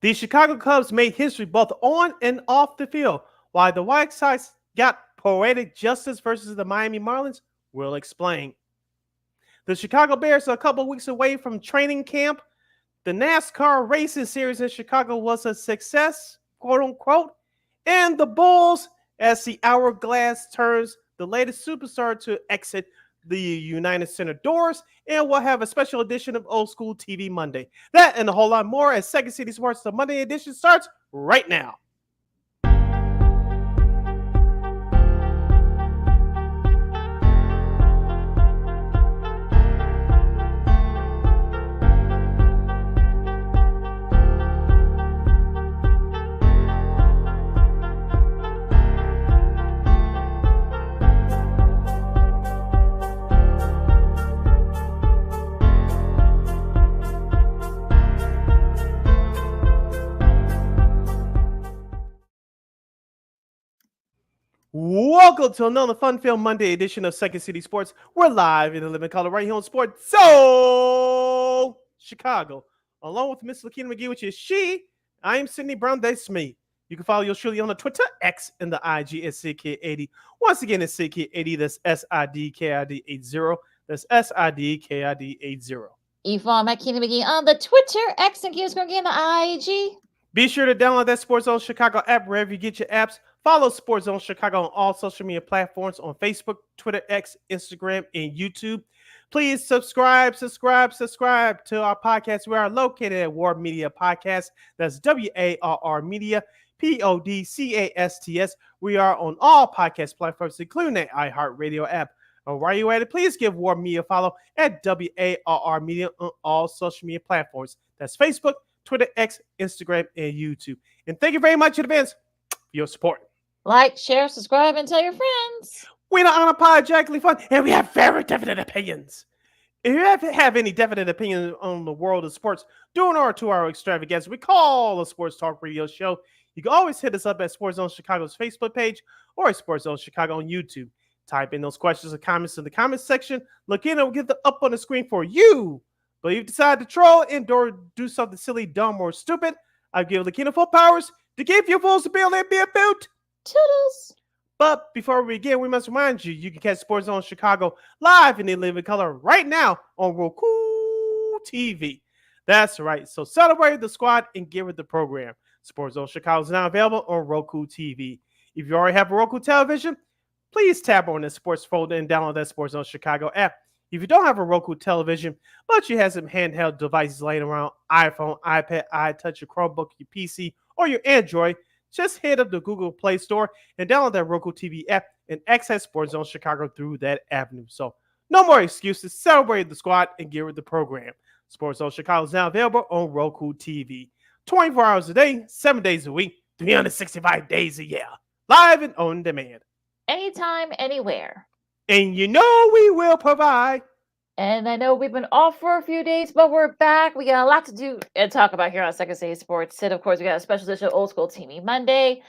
The Chicago Cubs made history both on and off the field, while the White Sox got poetic justice versus the Miami Marlins. We'll explain. The Chicago Bears are a couple weeks away from training camp. The NASCAR racing series in Chicago was a success, quote unquote. And the Bulls, as the hourglass turns the latest superstar to exit the United Center doors, and we'll have a special edition of Old School TV Monday. That and a whole lot more as Second City Sports, the Monday edition, starts right now. Welcome to another fun-filled Monday edition of Second City Sports. We're live in the living color right here on Sports So Chicago. Along with Miss Lakina McGee, which is she, I am Sydney Brown, that's me. You can follow yours truly on the Twitter, X, and the IG at SidKid80. Once again, it's SidKid80, that's SIDKID80. That's SIDKID80. Yvonne McKinney McGee on the Twitter, X, and Gears again the IG. Be sure to download that Sports Zone Chicago app wherever you get your apps. Follow Sports Zone Chicago on all social media platforms on Facebook, Twitter, X, Instagram, and YouTube. Please subscribe to our podcast. We are located at War Media Podcast. That's WARR Media, PODCASTS. We are on all podcast platforms, including the iHeartRadio app. And while you're at it, please give War Media a follow at WARR Media on all social media platforms. That's Facebook, Twitter, X, Instagram, and YouTube. And thank you very much in advance for your support. Like, share, subscribe, and tell your friends. We're not unapologetically fun, and we have very definite opinions. If you have any definite opinions on the world of sports during our 2-hour extravaganza we call a Sports Talk Radio Show, you can always hit us up at Sports Zone Chicago's Facebook page or at Sports Zone Chicago on YouTube. Type in those questions or comments in the comments section. Look in and we'll get them up on the screen for you. But if you decide to troll and or do something silly, dumb, or stupid, I give Lakina full powers to give you full ability and be a boot. Toodles. But before we begin, we must remind you, you can catch Sports Zone Chicago live in the living color right now on Roku TV. That's right. So celebrate the squad and give it the program. Sports Zone Chicago is now available on Roku TV. If you already have a Roku television, please tap on the sports folder and download that Sports Zone Chicago app. If you don't have a Roku television, but you have some handheld devices laying around, iPhone, iPad, iTouch, your Chromebook, your PC, or your Android, just head up to Google Play Store and download that Roku TV app and access Sports Zone Chicago through that avenue. So no more excuses. Celebrate the squad and get with the program. Sports Zone Chicago is now available on Roku TV. 24 hours a day, 7 days a week, 365 days a year. Live and on demand. Anytime, anywhere. And you know we will provide. And I know we've been off for a few days, but we're back. We got a lot to do and talk about here on Second City Sports. And of course, we got a special edition of Old School TV Monday.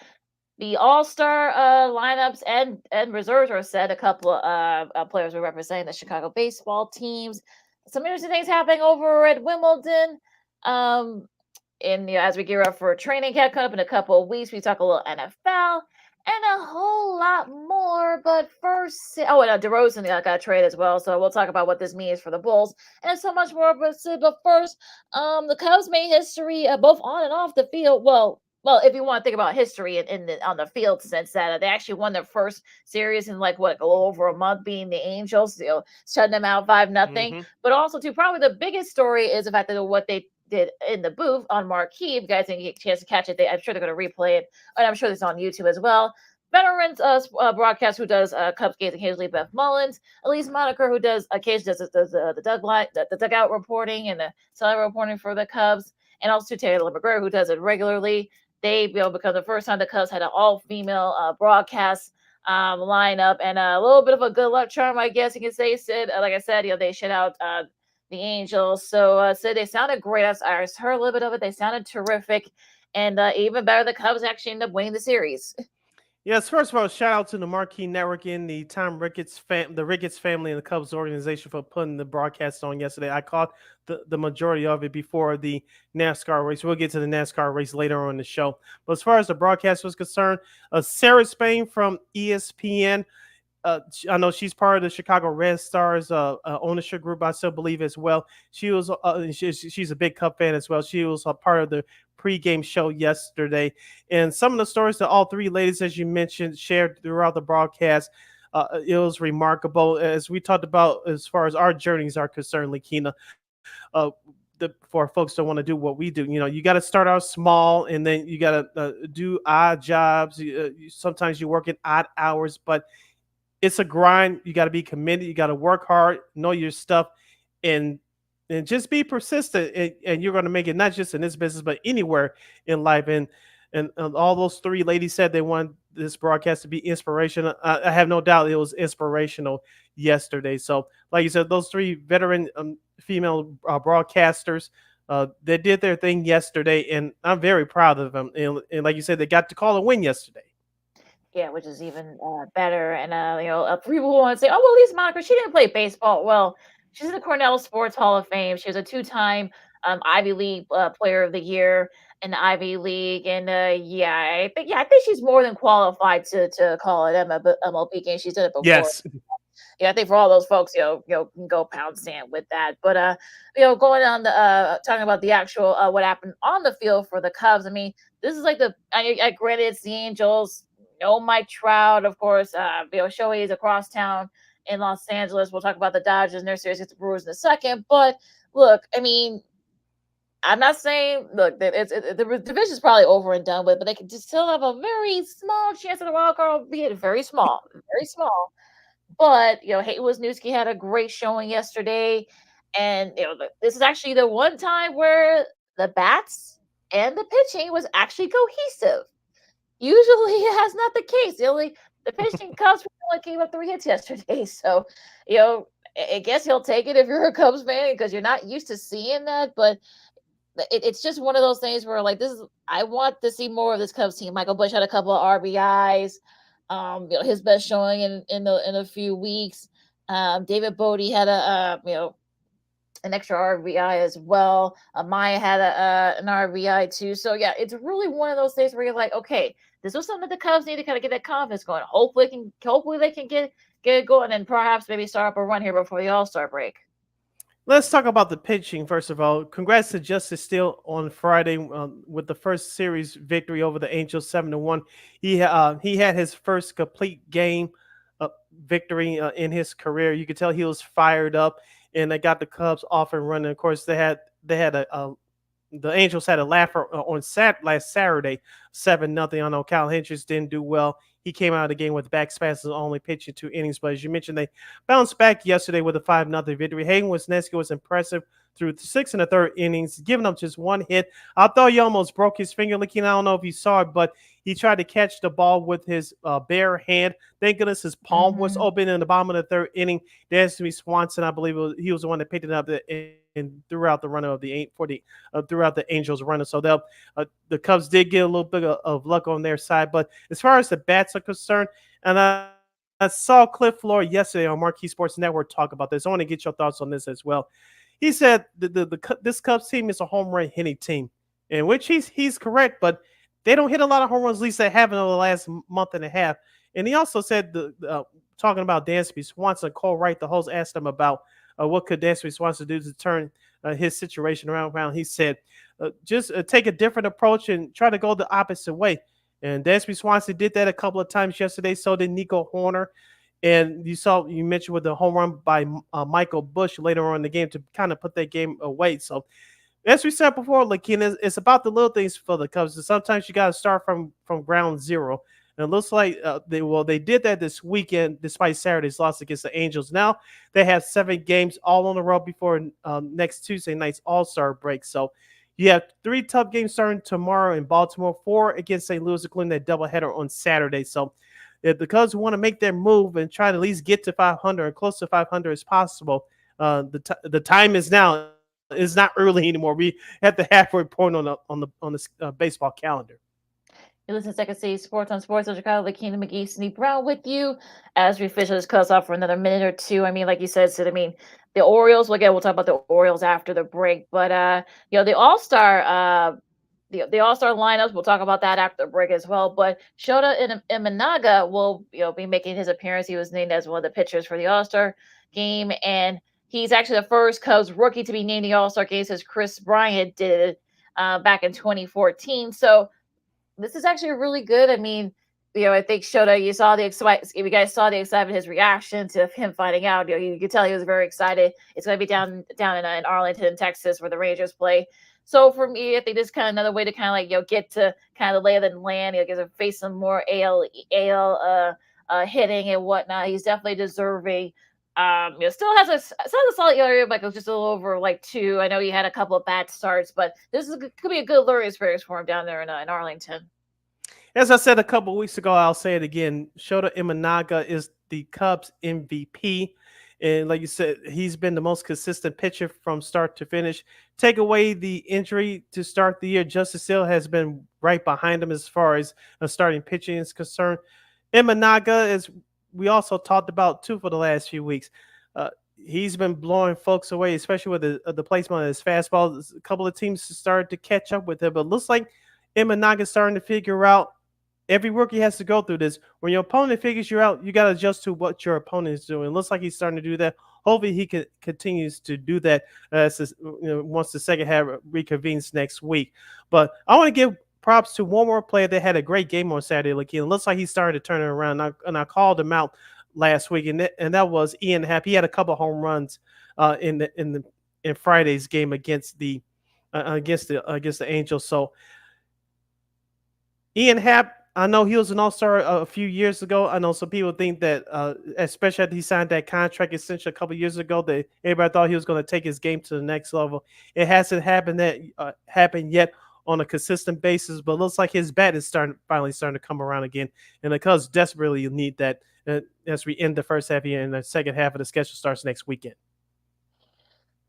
The All-Star lineups and reserves are set. A couple of players are representing the Chicago baseball teams. Some interesting things happening over at Wimbledon. As we gear up for training camp coming up in a couple of weeks, we talk a little NFL. And a whole lot more, but first, and DeRozan got a trade as well, so we'll talk about what this means for the Bulls and so much more. But first, the Cubs made history both on and off the field. Well, if you want to think about history on the field sense, that they actually won their first series in a little over a month, being the Angels, shutting them out 5-0. Mm-hmm. But also, too, probably the biggest story is the fact that what they did in the booth on Marquee. If you guys didn't get a chance to catch it, I'm sure they're going to replay it, and I'm sure it's on YouTube as well. Veterans broadcast who does Cubs games occasionally, Beth Mullins, Elise Monaker, who does occasionally does the dugout reporting and the cellular reporting for the Cubs, and also Taylor McGregor, who does it regularly. They become the first time the Cubs had an all-female broadcast lineup, and a little bit of a good luck charm, I guess you can say. Sid, like I said, they shut out the Angels. So they sounded great. I heard a little bit of it. They sounded terrific. And even better, the Cubs actually ended up winning the series. Yes, first of all, shout out to the Marquee Network and the the Ricketts family and the Cubs organization for putting the broadcast on yesterday. I caught the majority of it before the NASCAR race. We'll get to the NASCAR race later on in the show. But as far as the broadcast was concerned, Sarah Spain from ESPN, I know she's part of the Chicago Red Stars ownership group. I still believe as well. She's a big Cup fan as well. She was a part of the pregame show yesterday, and some of the stories that all three ladies, as you mentioned, shared throughout the broadcast. It was remarkable as we talked about as far as our journeys are concerned, Lakina. Uh, for folks that want to do what we do, you got to start out small, and then you got to do odd jobs. Sometimes you work in odd hours, but it's a grind. You got to be committed. You got to work hard, know your stuff, and just be persistent. And you're going to make it not just in this business, but anywhere in life. And all those three ladies said they want this broadcast to be inspirational. I have no doubt it was inspirational yesterday. So, like you said, those three veteran female broadcasters. They did their thing yesterday, and I'm very proud of them. And like you said, they got to call a win yesterday. Yeah, which is even better. And people want to say, "Oh, well, Lisa Monaco, she didn't play baseball." Well, she's in the Cornell Sports Hall of Fame. She was a two-time Ivy League Player of the Year in the Ivy League, and I think she's more than qualified to call it MLB game. She's done it before. Yes. Yeah, I think for all those folks, can go pound sand with that. But going on the talking about the actual what happened on the field for the Cubs. I mean, this is like granted it's the Angels. No, Mike Trout, of course. Shohei's across town in Los Angeles. We'll talk about the Dodgers and their series against the Brewers in a second. But look, I mean, I'm not saying the division's probably over and done with, but they can just still have a very small chance at the wild card, albeit very small, very small. But Hayden Wisniewski had a great showing yesterday, and this is actually the one time where the bats and the pitching was actually cohesive. Usually, that's not the case. The pitching Cubs only gave up 3 hits yesterday, so you know I guess he'll take it if you're a Cubs fan because you're not used to seeing that. But it's just one of those things where this is I want to see more of this Cubs team. Michael Bush had a couple of RBIs, his best showing in a few weeks. David Bodie had an extra RBI as well. Maya had an RBI too. So yeah, it's really one of those things where you're like, okay, this was something that the Cubs need to kind of get that confidence going. Hopefully they can get it going and perhaps maybe start up a run here before the All-Star break. Let's talk about the pitching first of all. Congrats to Justice Steele on Friday with the first series victory over the Angels, 7-1. He had his first complete game victory in his career. You could tell he was fired up, and they got the Cubs off and running. Of course, they had the Angels had a laugher on last Saturday, 7-0. I know Kyle Hendricks didn't do well. He came out of the game with back spasms, only pitching 2 innings. But as you mentioned, they bounced back yesterday with a 5-0 victory. Hayden Wisniewski was impressive through 6 1/3 innings, giving up just 1 hit. I thought he almost broke his finger. Looking, I don't know if you saw it, but he tried to catch the ball with his bare hand. Thank goodness his palm was open in the bottom of the 3rd inning. Dansby Swanson, I believe he was the one that picked it up and throughout the run of throughout the Angels runner. So the Cubs did get a little bit of luck on their side. But as far as the bats are concerned, and I saw Cliff Floyd yesterday on Marquee Sports Network talk about this. I want to get your thoughts on this as well. He said this Cubs team is a home run hitting team, in which he's correct, but they don't hit a lot of home runs, at least they haven't over the last month and a half. And he also said, talking about Dansby Swanson, Cole Wright, the host asked him about what could Dansby Swanson do to turn his situation around. He said, just take a different approach and try to go the opposite way. And Dansby Swanson did that a couple of times yesterday. So did Nico Horner. And you mentioned with the home run by Michael Bush later on in the game to kind of put that game away. So as we said before, Lakina, it's about the little things for the Cubs. And sometimes you got to start from ground zero. And it looks like they did that this weekend, despite Saturday's loss against the Angels. Now they have 7 games all on the road before next Tuesday night's All-Star break. So you have 3 tough games starting tomorrow in Baltimore, 4 against St. Louis, including that doubleheader on Saturday. So if the Cubs want to make their move and try to at least get to 500 or close to 500 as possible, the time is now. It's not early anymore. We at the halfway point on the baseball calendar. You listen to Second City Sports on Sports on Chicago, the Kingdom McGee, Sydney Brown with you as we officially just cut us off for another minute or two. I mean, like you said, Sid, I mean, the Orioles, we'll talk about the Orioles after the break, but the All-Star the All-Star lineups, we'll talk about that after the break as well. But Shota Imanaga will be making his appearance. He was named as one of the pitchers for the All-Star game, and he's actually the first Cubs rookie to be named the All-Star game since Chris Bryant did it back in 2014. So this is actually really good. I mean, I think Shota, you saw the excitement. You guys saw the excitement, his reaction to him finding out. You could tell he was very excited. It's going to be down in Arlington, Texas, where the Rangers play. So for me, I think this is kind of another way to kind of get to kind of the lay of the land. Get to face some more AL hitting and whatnot. He's definitely deserving. Still has a solid area, like just a little over like 2. I know he had a couple of bad starts, but could be a good learning experience for him down there in Arlington. As I said a couple of weeks ago, I'll say it again. Shota Imanaga is the Cubs MVP. And like you said, he's been the most consistent pitcher from start to finish. Take away the injury to start the year, Justice Hill has been right behind him as far as starting pitching is concerned. Imanaga, as we also talked about too for the last few weeks, he's been blowing folks away, especially with the placement of his fastball. A couple of teams started to catch up with him, but it looks like Imanaga's starting to figure out. Every rookie has to go through this. When your opponent figures you out, you got to adjust to what your opponent is doing. It looks like he's starting to do that. Hopefully, he continues to do that once the second half reconvenes next week. But I want to give props to one more player that had a great game on Saturday. Like, it looks like he started to turn it around. And I called him out last week, and that was Ian Happ. He had a couple home runs in Friday's game against the Angels. So Ian Happ, I know he was an all-star a few years ago. I know some people think that, especially after he signed that contract extension a couple years ago, that everybody thought he was going to take his game to the next level. It hasn't happened yet on a consistent basis, but it looks like his bat is finally starting to come around again. And the Cubs desperately need that as we end the first half here, and the second half of the schedule starts next weekend.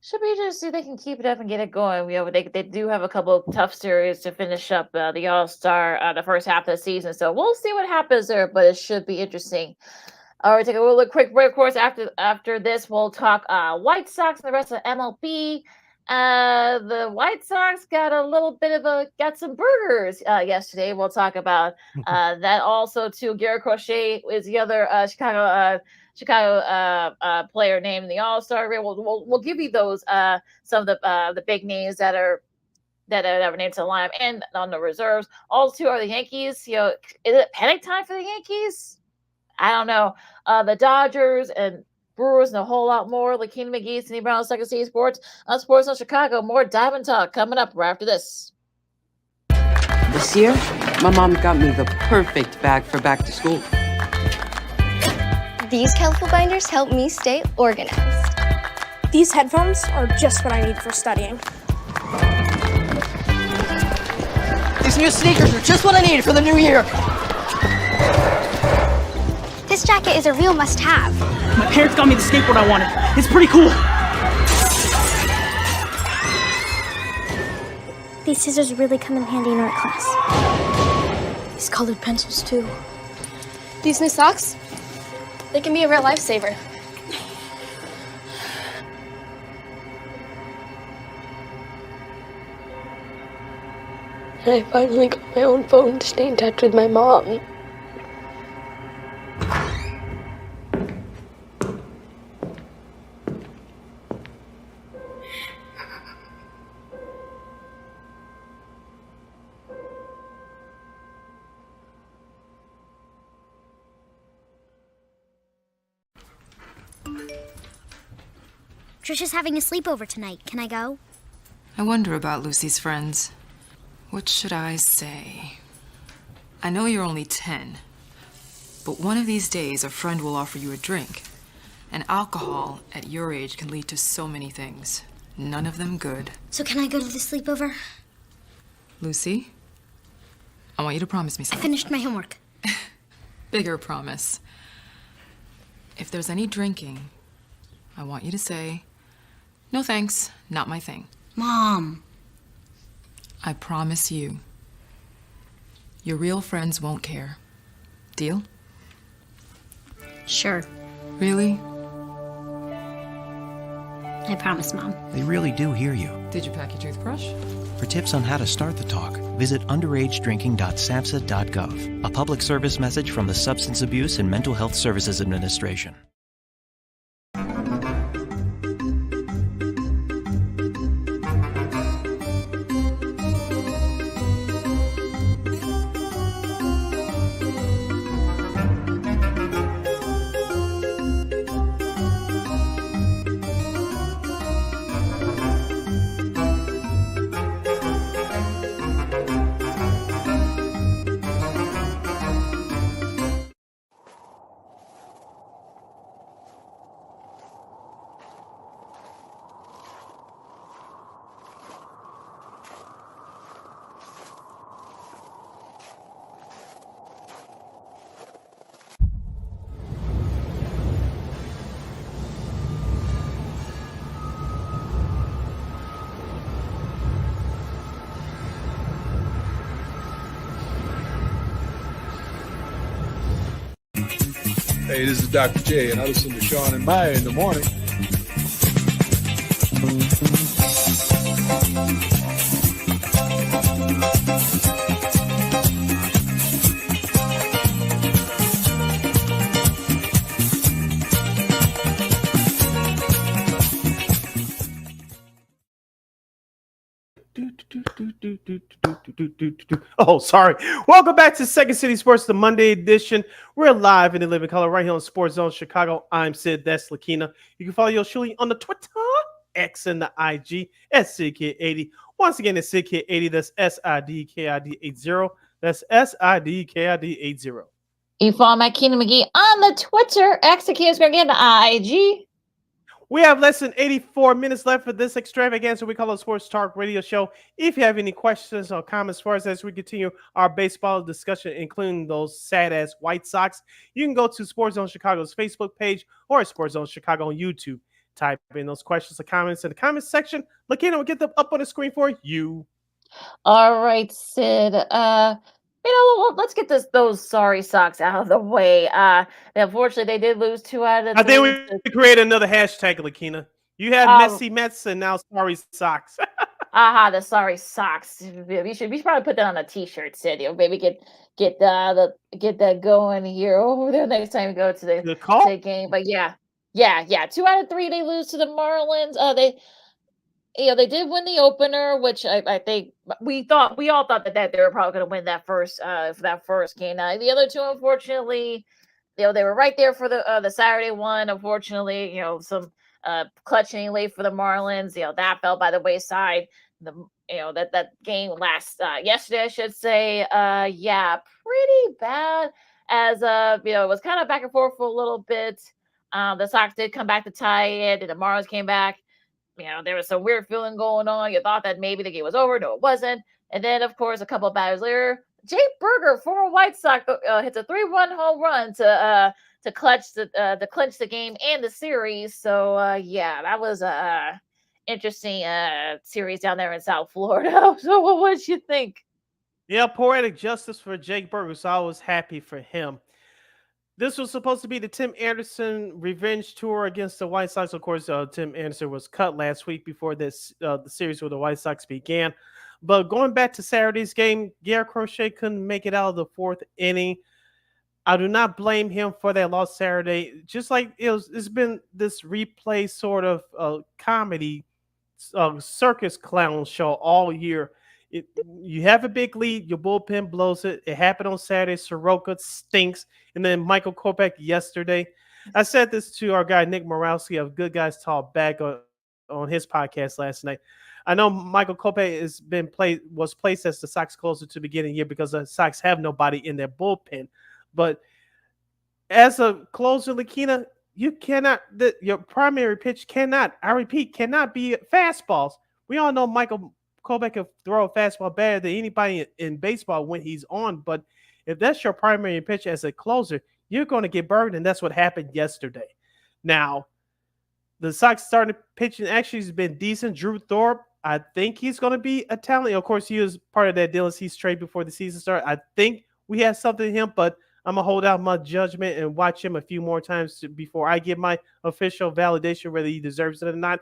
Should be just see if they can keep it up and get it going. They do have a couple of tough series to finish up the All-Star the first half of the season, so we'll see what happens there. But it should be interesting. All right, take a little quick break. Of course, after this, we'll talk White Sox and the rest of MLB. The White Sox got some burgers yesterday. We'll talk about that also too. Garrett Crochet is the other Chicago player named in the All-Star. We'll give you those some of the big names that were named to the lineup and on the reserves. All two are the Yankees. Is it panic time for the Yankees? I don't know. The Dodgers and Brewers and a whole lot more. Like Keenan McGee, Sydney Brown, Second City Sports on Sports on Chicago. More Diamond Talk coming up right after this. This year, my mom got me the perfect bag for back to school. These colorful binders help me stay organized. These headphones are just what I need for studying. These new sneakers are just what I need for the new year. This jacket is a real must-have. My parents got me the skateboard I wanted. It's pretty cool. These scissors really come in handy in art class. These colored pencils, too. These new socks, they can be a real lifesaver. And I finally got my own phone to stay in touch with my mom. Trisha's having a sleepover tonight. Can I go? I wonder about Lucy's friends. What should I say? I know you're only 10, but one of these days a friend will offer you a drink. And alcohol at your age can lead to so many things. None of them good. So can I go to the sleepover? Lucy, I want you to promise me I something. finished my homework. Bigger promise. If there's any drinking, I want you to say, "No thanks, not my thing." Mom. I promise you. Your real friends won't care. Deal? Sure. Really? I promise, Mom. They really do hear you. Did you pack your toothbrush? For tips on how to start the talk, visit underagedrinking.samhsa.gov. A public service message from the Substance Abuse and Mental Health Services Administration. Hey, this is Dr. J, and I listen to Sean and Maya in the morning. Oh, sorry. Welcome back to Second City Sports, the Monday edition. We're live in the living color right here on Sports Zone Chicago. I'm Sid. That's Lakina. You can follow yours truly on the Twitter, X, and the IG at SidKid80. Once again, it's SidKid80. That's SIDKID80. That's SIDKID80. You follow my Keenan McGee on the Twitter. X the kids gonna get the IG. We have less than 84 minutes left for this extravaganza we call a sports talk radio show. If you have any questions or comments for us as we continue our baseball discussion, including those sad-ass White Sox, you can go to Sports Zone Chicago's Facebook page or Sports Zone Chicago on YouTube. Type in those questions or comments in the comments section. Lakina will get them up on the screen for you. All right, Sid. Let's get those sorry Sox out of the way. Unfortunately, they did lose 2 out of 3. I think we create another hashtag, Lakina. You had messy Mets and now sorry Sox. The sorry Sox. We should probably put that on a T-shirt, Sid. Maybe get that going here over there next time we go to the game. But yeah. 2 out of 3 they lose to the Marlins. They did win the opener, which I think we all thought that they were probably going to win that first for that first game. Now the other 2, unfortunately, they were right there for the Saturday one. Unfortunately, some clutching late for the Marlins. That fell by the wayside. That game yesterday, I should say. Pretty bad. As it was kind of back and forth for a little bit. The Sox did come back to tie it, and the Marlins came back. There was some weird feeling going on. You thought that maybe the game was over. No, it wasn't. And then, of course, a couple of batters later, Jake Burger, former White Sox, hits a 3-run home run to clinch the game and the series. So, that was a interesting series down there in South Florida. So, what did you think? Yeah, poetic justice for Jake Burger. So I was happy for him. This was supposed to be the Tim Anderson revenge tour against the White Sox. Of course, Tim Anderson was cut last week before the series with the White Sox began. But going back to Saturday's game, Garrett Crochet couldn't make it out of the 4th inning. I do not blame him for that loss Saturday. Just like it's been this replay sort of comedy circus clown show all year. You have a big lead, your bullpen blows it. It happened on Saturday. Soroka stinks. And then Michael Kopech yesterday. I said this to our guy, Nick Morowski of Good Guys Talk back on his podcast last night. I know Michael Kopech was placed as the Sox closer to the beginning of the year because the Sox have nobody in their bullpen. But as a closer, Lakina, your primary pitch cannot be fastballs. We all know Michael Kopech can throw a fastball better than anybody in baseball when he's on. But if that's your primary pitch as a closer, you're going to get burned, and that's what happened yesterday. Now, the Sox starting pitching actually has been decent. Drew Thorpe I think he's going to be a talent. Of course, he was part of that Dylan Cease trade before the season started. I think we have something in him, but I'm gonna hold out my judgment and watch him a few more times before I give my official validation whether he deserves it or not.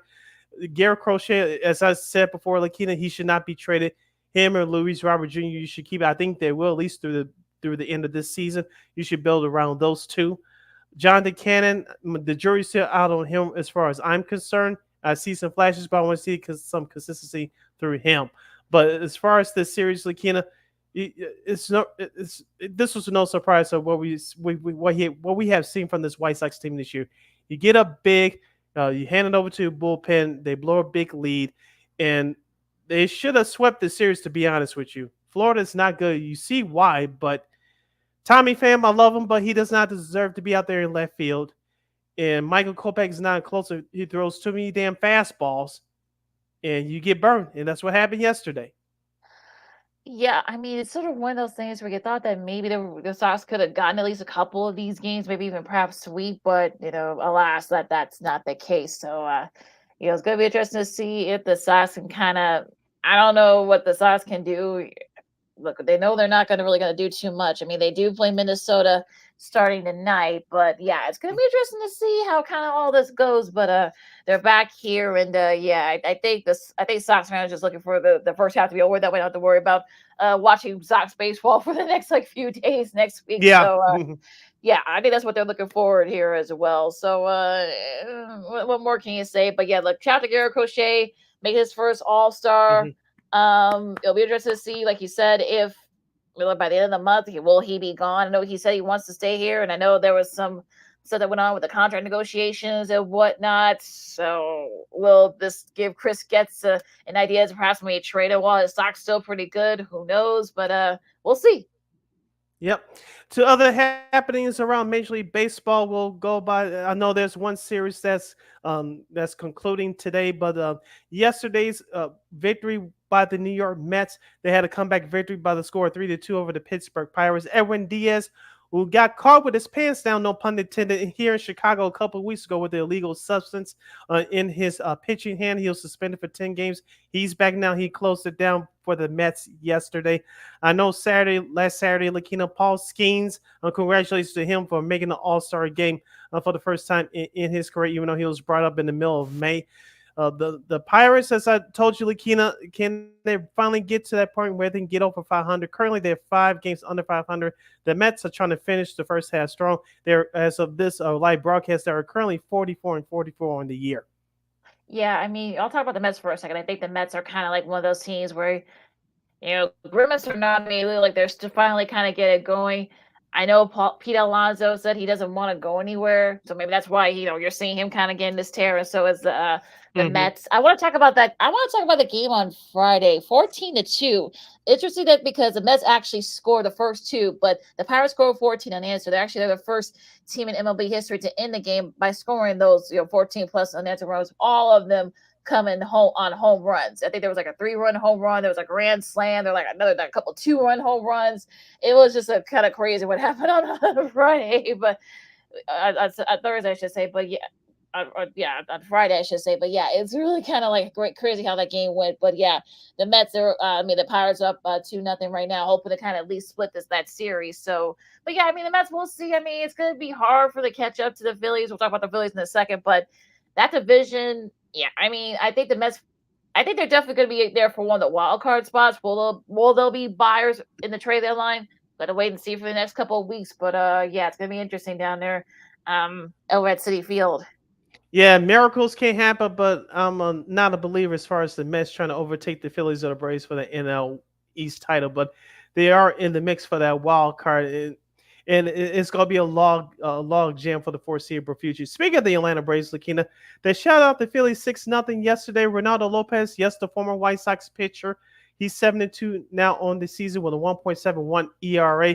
Garrett Crochet, as I said before, Lakina, he should not be traded. Him or Luis Robert Jr. You should keep. I think they will at least through the end of this season. You should build around those two. Jonathan Cannon, the jury's still out on him as far as I'm concerned. I see some flashes, but I want to see some consistency through him. But as far as this series, Lakina, this was no surprise of what we have seen from this White Sox team this year. You get up big, you hand it over to the bullpen, they blow a big lead, and they should have swept the series. To be honest with you, Florida's not good. You see why, but Tommy Pham, I love him, but he does not deserve to be out there in left field. And Michael Kopech is not closer. He throws too many damn fastballs, and you get burned. And that's what happened yesterday. Yeah, I mean, it's sort of one of those things where you thought that maybe the Sox could have gotten at least a couple of these games, maybe even perhaps sweep, but alas, that's not the case. So, it's going to be interesting to see if the Sox can kind of. I don't know what the Sox can do. Look, they know they're not really going to do too much. I mean, they do play Minnesota starting tonight, but yeah, it's going to be interesting to see how kind of all this goes. But they're back here, and yeah, I think Sox fans are just looking for the first half to be over. That way, I don't have to worry about watching Sox baseball for the next few days next week. Yeah. So, yeah, I think that's what they're looking forward here as well. So, what more can you say? But yeah, look, shout out to Garrett Crochet, make his first All-Star. It'll be interesting to see, like you said, if by the end of the month, will he be gone? I know he said he wants to stay here, and I know there was some stuff that went on with the contract negotiations and whatnot. So will this give Chris Getz an idea to perhaps maybe trade it while his stock's still pretty good? Who knows? But we'll see. Yep. To other happenings around Major League Baseball, we'll go by. I know there's one series that's concluding today, but yesterday's victory by the New York Mets, they had a comeback victory by the score of 3-2 over the Pittsburgh Pirates. Edwin Diaz, who got caught with his pants down, no pun intended, here in Chicago a couple of weeks ago with the illegal substance in his pitching hand. He was suspended for 10 games. He's back now. He closed it down for the Mets yesterday. I know last Saturday, Lakina Paul Skeens, congratulations to him for making the All-Star game for the first time in his career, even though he was brought up in the middle of May. The Pirates, as I told you, Lakina, can they finally get to that point where they can get over 500? Currently, they're 5 games under 500. The Mets are trying to finish the first half strong. They're, as of this live broadcast, they are currently 44-44 on the year. Yeah, I mean, I'll talk about the Mets for a second. I think the Mets are kind of like one of those teams where, Grimace or not, maybe like they're still finally kind of get it going. I know Pete Alonso said he doesn't want to go anywhere, so maybe that's why you're seeing him kind of getting this tear, and so is the Mets. I want to talk about that. I want to talk about the game on Friday, 14-2. Interesting that because the Mets actually scored the first 2, but the Pirates scored 14 on the answer. They're the first team in MLB history to end the game by scoring those 14 plus unanswered runs. All of them coming home on home runs. I think there was like a 3-run home run. There was a grand slam. There was like another couple 2-run home runs. It was just a kind of crazy what happened on Friday, but on Thursday I should say. But yeah. On Friday, I should say. But yeah, it's really kind of like crazy how that game went. But yeah, the Mets are, the Pirates are up 2-0 right now, hoping to kind of at least split that series. So, but yeah, I mean, the Mets, we'll see. I mean, it's going to be hard for the catch up to the Phillies. We'll talk about the Phillies in a second. But that division, yeah, I mean, I think the Mets, I think they're definitely going to be there for one of the wild card spots. Will there be buyers in the trade deadline? Gotta wait and see for the next couple of weeks. But yeah, it's going to be interesting down there over at Citi Field. Yeah, miracles can't happen, but I'm not a believer as far as the Mets trying to overtake the Phillies or the Braves for the NL East title, but they are in the mix for that wild card, and it's going to be a log jam for the foreseeable future. Speaking of the Atlanta Braves, Lakina, they shut out the Phillies 6-0 yesterday. Ronaldo Lopez, yes, the former White Sox pitcher, he's 7-2 now on the season with a 1.71 ERA,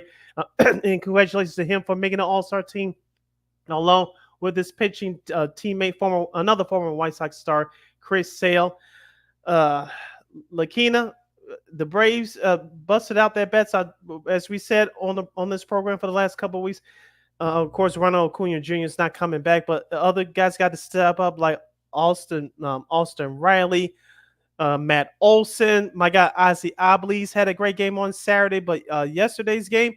and congratulations to him for making the All-Star team along with his pitching teammate, another former White Sox star, Chris Sale. Lakina, the Braves busted out their bets, as we said on this program for the last couple of weeks. Of course, Ronald Acuna Jr. is not coming back, but the other guys got to step up, like Austin Riley, Matt Olson, my guy Ozzy Oblees had a great game on Saturday, but yesterday's game,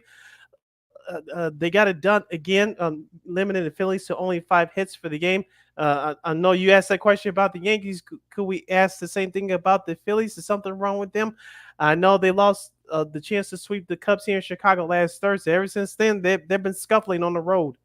they got it done again, limiting the Phillies to only 5 hits for the game. I know you asked that question about the Yankees. Could we ask the same thing about the Phillies? Is something wrong with them? I know they lost the chance to sweep the Cubs here in Chicago last Thursday. Ever since then, they've been scuffling on the road.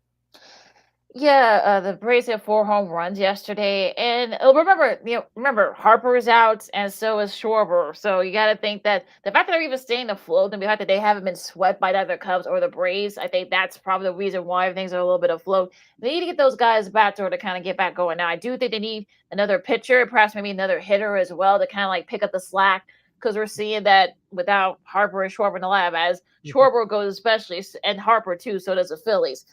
Yeah, the Braves had 4 home runs yesterday, and remember Harper is out, and so is Schwarber. So you got to think that the fact that they're even staying afloat, and the fact that they haven't been swept by either the Cubs or the Braves, I think that's probably the reason why things are a little bit afloat. They need to get those guys back to kind of get back going. Now, I do think they need another pitcher, perhaps maybe another hitter as well to kind of like pick up the slack because we're seeing that without Harper and Schwarber in the lab, as Schwarber goes especially, and Harper too, so does the Phillies.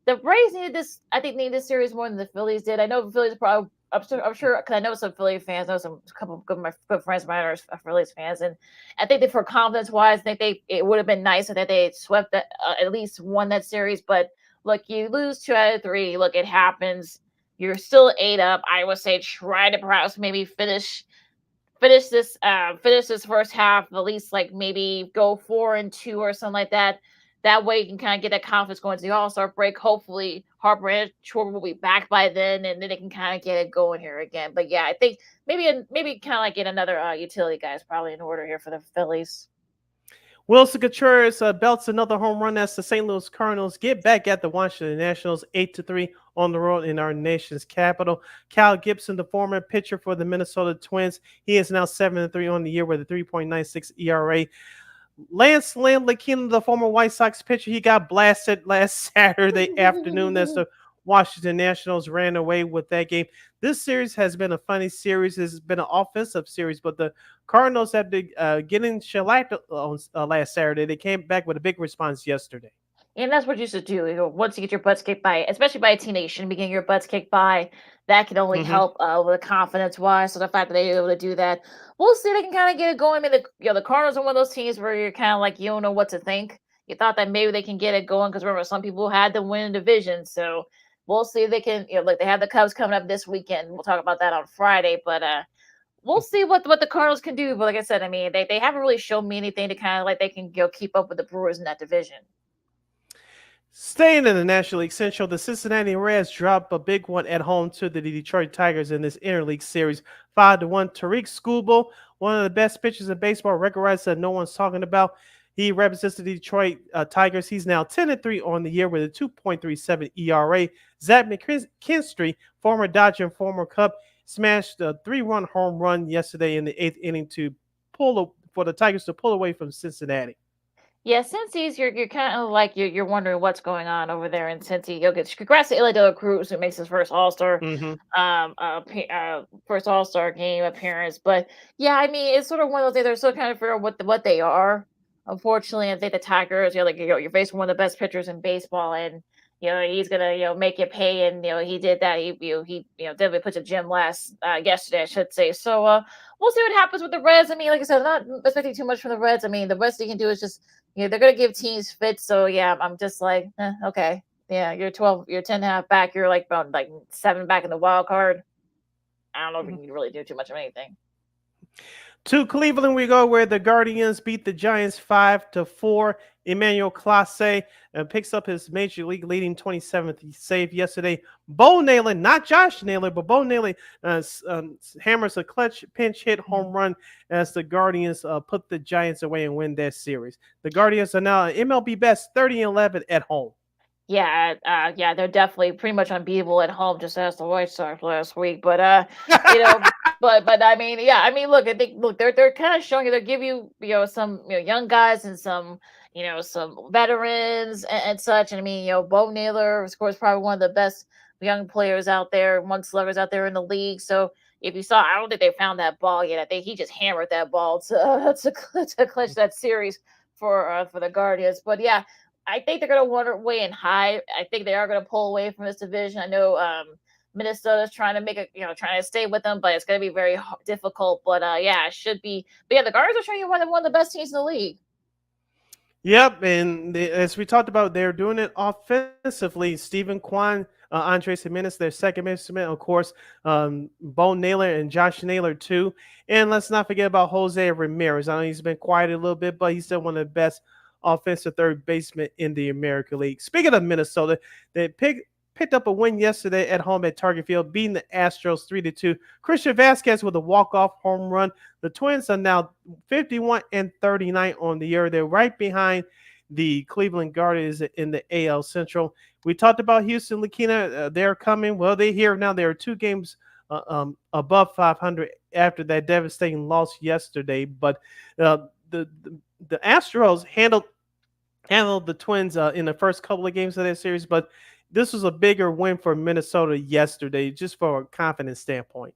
The Braves needed this. I think needed this series more than the Phillies did. I know the Phillies probably. I'm sure because I know some Philly fans. I know some couple of my good friends of mine are Phillies fans, and I think that for confidence wise, I think it would have been nice if they had swept that at least won that series. But look, you lose 2 out of 3. Look, it happens. You're still 8 up. I would say try to perhaps maybe finish this first half, at least like maybe go 4-2 or something like that. That way you can kind of get that confidence going to the All-Star break. Hopefully Harper and Schwarber will be back by then, and then they can kind of get it going here again. But yeah, I think maybe kind of like get another utility guys probably in order here for the Phillies. Wilson Contreras belts another home run as the St. Louis Cardinals get back at the Washington Nationals 8-3 on the road in our nation's capital. Cal Gibson, the former pitcher for the Minnesota Twins, he is now 7-3 on the year with a 3.96 ERA. Lance Lynn, the former White Sox pitcher, he got blasted last Saturday afternoon as the Washington Nationals ran away with that game. This series has been a funny series. It's been an offensive series, but the Cardinals have been getting shellacked on last Saturday. They came back with a big response yesterday. And that's what you should do. Once you get your butts kicked by, especially by a T Nation, getting your butts kicked by, that can only help with confidence wise. So the fact that they're able to do that, we'll see. They can kind of get it going. I mean, the Cardinals are one of those teams where you're kind of like you don't know what to think. You thought that maybe they can get it going because remember some people had to win a division. So we'll see if they can. Like they have the Cubs coming up this weekend. We'll talk about that on Friday, but we'll see what the Cardinals can do. But like I said, I mean, they haven't really shown me anything to kind of like they can keep up with the Brewers in that division. Staying in the National League Central, the Cincinnati Reds dropped a big one at home to the Detroit Tigers in this interleague series, 5-1. Tariq Skubal, one of the best pitchers in baseball, record rights that no one's talking about. He represents the Detroit Tigers. He's now 10-3 on the year with a 2.37 ERA. Zach McKinstry, former Dodger and former Cub, smashed a 3-run home run yesterday in the 8th inning for the Tigers to pull away from Cincinnati. Yeah, Cincy's you're kind of like you're wondering what's going on over there in Cincy. Congrats to Ilya De La Cruz who makes his first All-Star first All-Star game appearance. But yeah, I mean it's sort of one of those things they're still kind of figuring out what they are. Unfortunately, I think the Tigers, you're facing one of the best pitchers in baseball, and he's gonna make you pay, and he did that. He definitely put the gym yesterday, I should say. So we'll see what happens with the Reds. I mean, like I said, I'm not expecting too much from the Reds. I mean, the best they can do is just they're gonna give teams fits. So yeah, I'm just like okay, yeah, you're 12, you're 10.5 back. You're like about 7 back in the wild card. I don't know if you can really do too much of anything. To Cleveland we go, where the Guardians beat the Giants 5-4. Emmanuel Clase picks up his major league leading 27th save yesterday. Bo Naylor, not Josh Naylor, but Bo Naylor hammers a clutch pinch hit home run as the Guardians put the Giants away and win that series. The Guardians are now MLB best 30-11 at home. Yeah, they're definitely pretty much unbeatable at home, just as the White Sox last week. But but I mean, yeah, I mean, look, I think they're kind of showing you. They give you some young guys and some some veterans and such. And I mean, Bo Naylor, of course, probably one of the best young players out there, one sluggers out there in the league. So if you saw, I don't think they found that ball yet. I think he just hammered that ball to clinch that series for the Guardians. But yeah. I think they're going to want to weigh in high. I think they are going to pull away from this division. I know Minnesota's trying to trying to stay with them, but it's going to be very difficult. But yeah, it should be. But yeah, the Guardians are showing you one of the best teams in the league. Yep, and as we talked about, they're doing it offensively. Stephen Kwan Andres Jimenez, their second baseman, of course, Bo Naylor and Josh Naylor too. And let's not forget about Jose Ramirez. I know he's been quiet a little bit, but he's still one of the best offensive third baseman in the American League. Speaking of Minnesota, they picked up a win yesterday at home at Target Field, beating the Astros 3-2. Christian Vasquez with a walk-off home run. The Twins are now 51-39 on the year. They're right behind the Cleveland Guardians in the AL Central. We talked about Houston, Lakina. They're coming. Well, they're here now. They are 2 games above 500 after that devastating loss yesterday. But the Astros handled the Twins in the first couple of games of that series, but this was a bigger win for Minnesota yesterday, just for a confidence standpoint.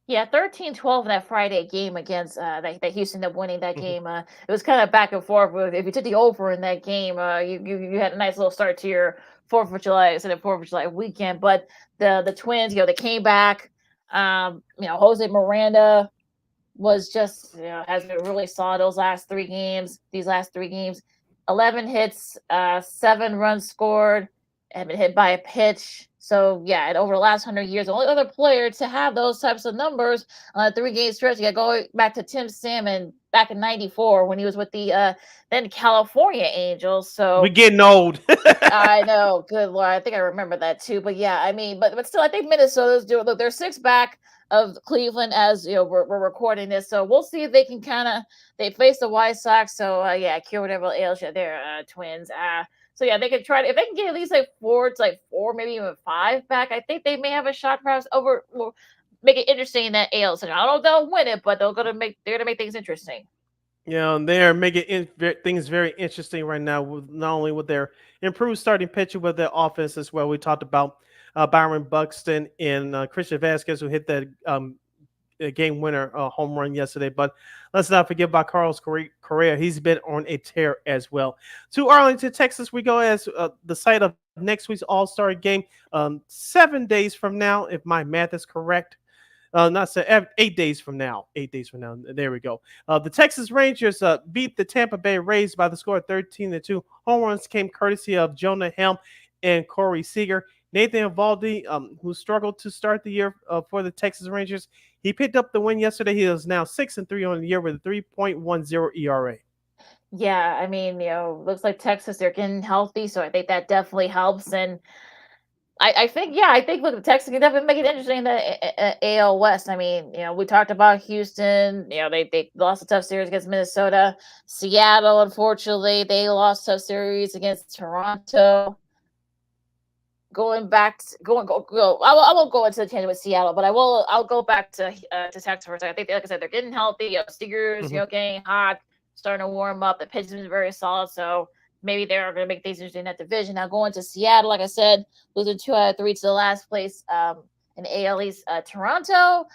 Yeah, 13-12 in that Friday game against that Houston up winning that game. It was kind of back and forth. If you took the over in that game, you had a nice little start to your 4th of July, instead of 4th of July weekend. But the Twins, they came back. Jose Miranda was just, has been really solid these last 3 games. 11 hits, 7 runs scored, and been hit by a pitch. So, yeah, and over the last 100 years, the only other player to have those types of numbers on a 3-game stretch, you got to go back to Tim Salmon back in '94 when he was with the then California Angels. So we're getting old. I know. Good Lord. I think I remember that too. But, yeah, I mean, but still, I think Minnesota's doing – look, they're 6 back of Cleveland as, we're recording this. So we'll see if they can they face the White Sox. So, cure whatever ails you there, Twins. So yeah, they could try to, if they can get at least like 4, maybe even 5 back. I think they may have a shot, perhaps make it interesting in that AL Central. I don't know if they'll win it, but they're gonna make things interesting. They're making things very interesting right now, with not only with their improved starting pitcher, but their offense as well. We talked about Byron Buxton and Christian Vasquez, who hit that game winner home run yesterday. But let's not forget about Carlos Correa. He's been on a tear as well. To Arlington, Texas, we go as the site of next week's All-Star game. 7 days from now, if my math is correct. 8 days from now. 8 days from now. There we go. The Texas Rangers beat the Tampa Bay Rays by the score of 13-2. Home runs came courtesy of Jonah Helm and Corey Seager. Nathan Eovaldi, who struggled to start the year for the Texas Rangers, he picked up the win yesterday. He is now 6-3 on the year with a 3.10 ERA. Yeah, I mean, looks like Texas, they're getting healthy, so I think that definitely helps. And I think look, the Texans can definitely make it interesting in the AL West. I mean, we talked about Houston. They lost a tough series against Minnesota. Seattle, unfortunately, they lost a tough series against Toronto. I won't go into the tangent with Seattle, but I'll go back to Texas for a second. I think, like I said, they're getting healthy. Stickers, getting hot, starting to warm up. The pitching is very solid, so maybe they're going to make things interesting in that division. Now going to Seattle, like I said, losing 2 out of 3 to the last place in AL East, Toronto.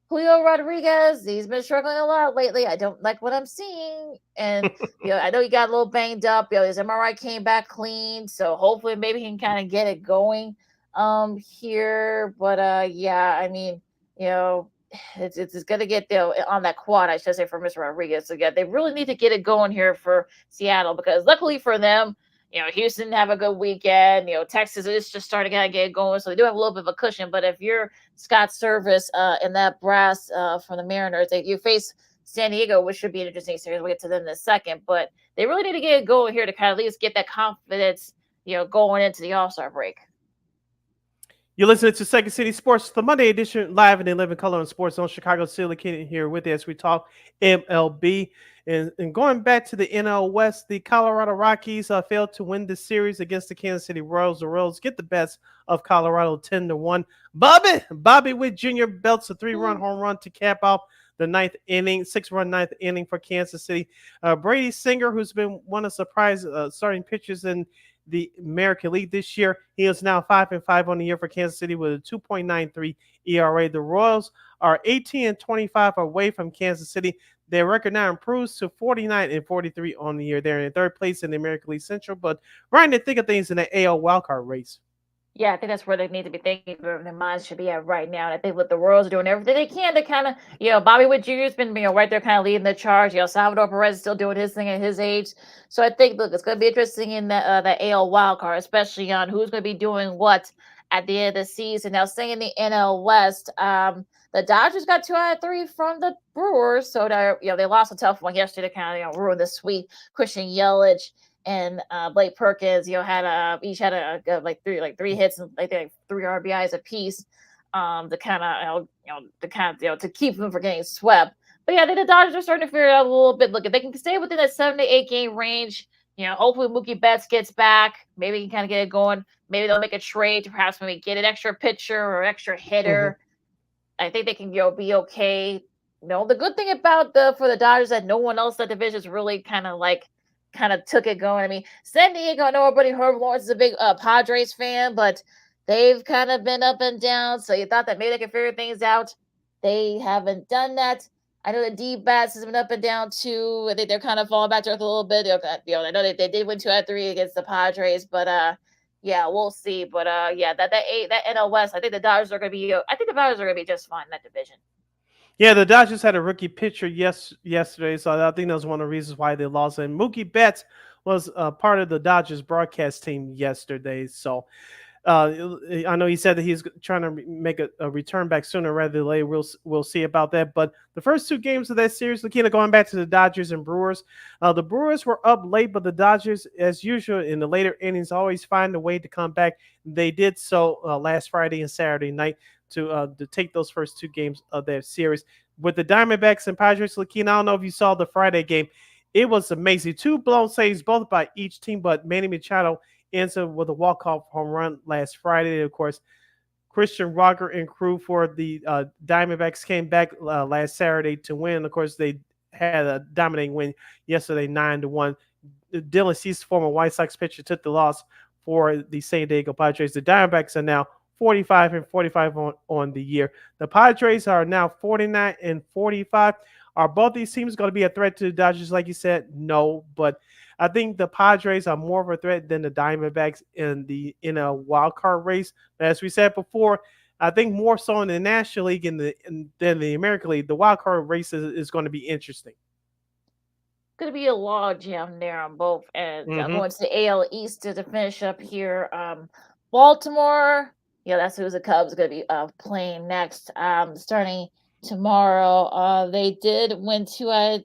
Julio Rodriguez, he's been struggling a lot lately. I don't like what I'm seeing. And, I know he got a little banged up. His MRI came back clean. So hopefully maybe he can kind of get it going here. But, I mean, it's going to get on that quad, I should say, for Mr. Rodriguez. So, yeah, they really need to get it going here for Seattle because luckily for them, Houston have a good weekend. Texas is just starting to get going, so they do have a little bit of a cushion. But if you're Scott Service in that brass from the Mariners, you face San Diego, which should be an interesting series. We'll get to them in a second. But they really need to get it going here to kind of at least get that confidence, going into the All-Star break. You're listening to Second City Sports, the Monday edition, live and in living color on Sports on Chicago. Silly Kid here with you as we talk MLB. And going back to the NL West, the Colorado Rockies failed to win the series against the Kansas City Royals. The Royals get the best of Colorado 10-1. Bobby Witt Jr. belts a 3-run home run to cap off the 6-run ninth inning for Kansas City. Brady Singer, who's been one of the surprise starting pitchers in the American League this year, he is now 5-5 on the year for Kansas City with a 2.93 ERA. The Royals are 18-25 away from Kansas City. Their record now improves to 49-43 on the year. They're in 3rd place in the American League Central, but right in the thick of things in the AL wildcard race. Yeah, I think that's where they need to be thinking, where their minds should be at right now. And I think what the Royals are doing everything they can to kind of, Bobby Witt Jr. has been, right there kind of leading the charge. Salvador Perez is still doing his thing at his age. So I think, look, it's going to be interesting in the AL wildcard, especially on who's going to be doing what at the end of the season. Now, staying in the NL West, the Dodgers got 2 out of 3 from the Brewers, so they lost a tough one yesterday, kind of ruined the sweep. Christian Yelich and Blake Perkins, had each had like three hits and like 3 RBIs apiece, to kind of to keep them from getting swept. But yeah, I think the Dodgers are starting to figure it out a little bit. Look, if they can stay within that 7 to 8 game range, hopefully Mookie Betts gets back. Maybe he can kind of get it going. Maybe they'll make a trade to perhaps maybe get an extra pitcher or extra hitter. I think they can be okay. The good thing about for the Dodgers that no one else in that division is really kind of took it going. I mean, San Diego, I know everybody heard Lawrence is a big Padres fan, but they've kind of been up and down. So you thought that maybe they could figure things out. They haven't done that. I know the D-bats has been up and down too. I think they're kind of falling back to earth a little bit. I know they did win 2 out of 3 against the Padres, but yeah, we'll see. But yeah, that NL West, I think the Dodgers are going to be. I think the Dodgers are going to be just fine in that division. Yeah, the Dodgers had a rookie pitcher yesterday, so I think that was one of the reasons why they lost. And Mookie Betts was part of the Dodgers broadcast team yesterday, so I know he said that he's trying to make a return back sooner rather than later. We'll see about that. But the first 2 games of that series, Lakina, going back to the Dodgers and Brewers, the Brewers were up late, but the Dodgers, as usual, in the later innings, always find a way to come back. They did so last Friday and Saturday night to take those first 2 games of their series. With the Diamondbacks and Padres, Lakina, I don't know if you saw the Friday game. It was amazing. 2 blown saves, both by each team, but Manny Machado answered with a walk-off home run last Friday. Of course, Christian Rocker and crew for the Diamondbacks came back last Saturday to win. Of course, they had a dominating win yesterday, 9-1. Dylan Cease, former White Sox pitcher, took the loss for the San Diego Padres. The Diamondbacks are now 45-45 on the year. The Padres are now 49-45. Are both these teams going to be a threat to the Dodgers, like you said? No, but I think the Padres are more of a threat than the Diamondbacks in a wild card race. As we said before, I think more so in the National League than the American League, the wild card race is going to be interesting. Going to be a log jam there on both ends. Going to the AL East to finish up here. Baltimore, that's who the Cubs are going to be playing next. Starting tomorrow, they did win 2 out of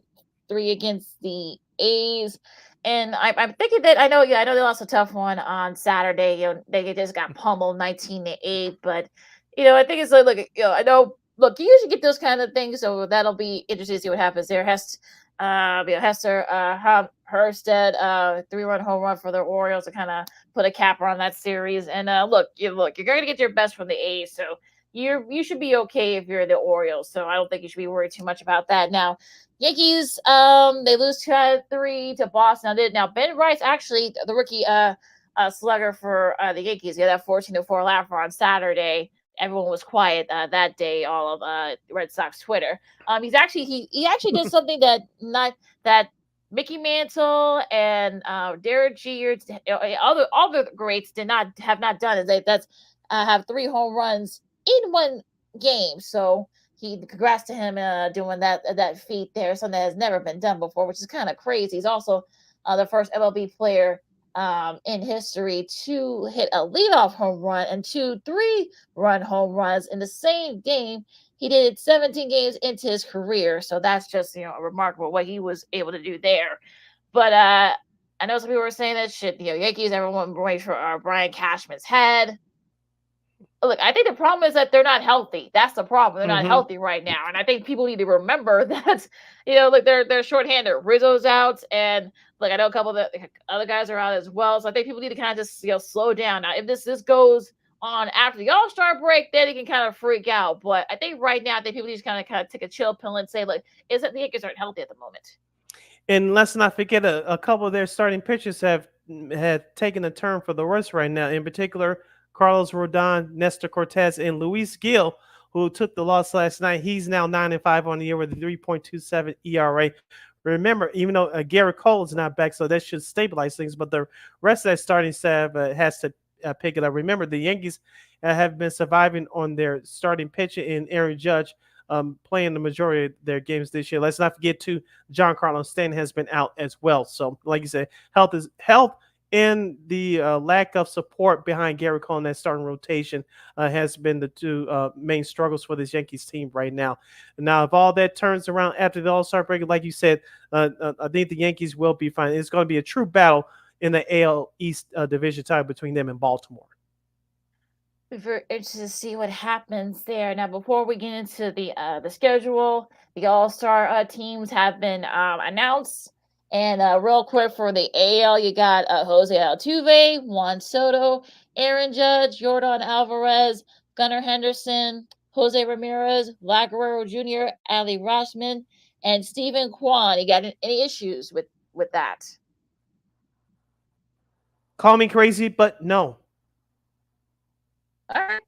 3 against the A's. And I'm thinking that I know they lost a tough one on Saturday. They just got pummeled 19-8. But I think it's like, look, I know. Look, you usually get those kind of things, so that'll be interesting to see what happens there. Hester, Hurstead, 3-run home run for the Orioles to kind of put a capper on that series. And look, you're going to get your best from the A's, so you should be okay if you're the Orioles. So I don't think you should be worried too much about that. Now, Yankees, they lose 2 out of 3 to Boston. Now Ben Rice, actually, the rookie slugger for the Yankees, that 14-4 laugher on Saturday. Everyone was quiet that day, all of Red Sox Twitter. He actually did something that Mickey Mantle and Derek Jeter, all the greats have not done. Is that's have 3 home runs in one game. So congrats to him doing that feat there, something that has never been done before, which is kind of crazy. He's also the first MLB player in history to hit a leadoff home run and 2 3-run home runs in the same game. He did 17 games into his career, so that's just remarkable what he was able to do there. But I know some people were saying that shit. Yankees, everyone waiting for Brian Cashman's head. Look, I think the problem is that they're not healthy. That's the problem. They're not healthy right now, and I think people need to remember that. Look, they're shorthanded. Rizzo's out, and look, I know a couple of the other guys are out as well. So I think people need to kind of just slow down. Now, if this goes on after the All-Star break, then it can kind of freak out. But I think right now, I think people need to kind of take a chill pill and say, like, is that the Yankees aren't healthy at the moment? And let's not forget a couple of their starting pitchers have taken a turn for the worse right now. In particular, Carlos Rodon, Nestor Cortez, and Luis Gil, who took the loss last night. He's now 9-5 on the year with a 3.27 ERA. Remember, even though Garrett Cole is not back, so that should stabilize things, but the rest of that starting staff has to pick it up. Remember, the Yankees have been surviving on their starting pitcher in Aaron Judge, playing the majority of their games this year. Let's not forget, too, Giancarlo Stanton has been out as well. So, like you said, health and the lack of support behind Gary Cole in that starting rotation has been the two main struggles for this Yankees team right now. Now, if all that turns around after the All-Star break, like you said, I think the Yankees will be fine. It's going to be a true battle in the AL East division title between them and Baltimore. Be very interested to see what happens there. Now, before we get into the schedule, the All Star teams have been announced. And real quick for the AL, you got Jose Altuve, Juan Soto, Aaron Judge, Jordan Alvarez, Gunnar Henderson, Jose Ramirez, Vlad Guerrero Jr., Ali Rashman, and Stephen Kwan. You got any issues with that? Call me crazy, but no. All right.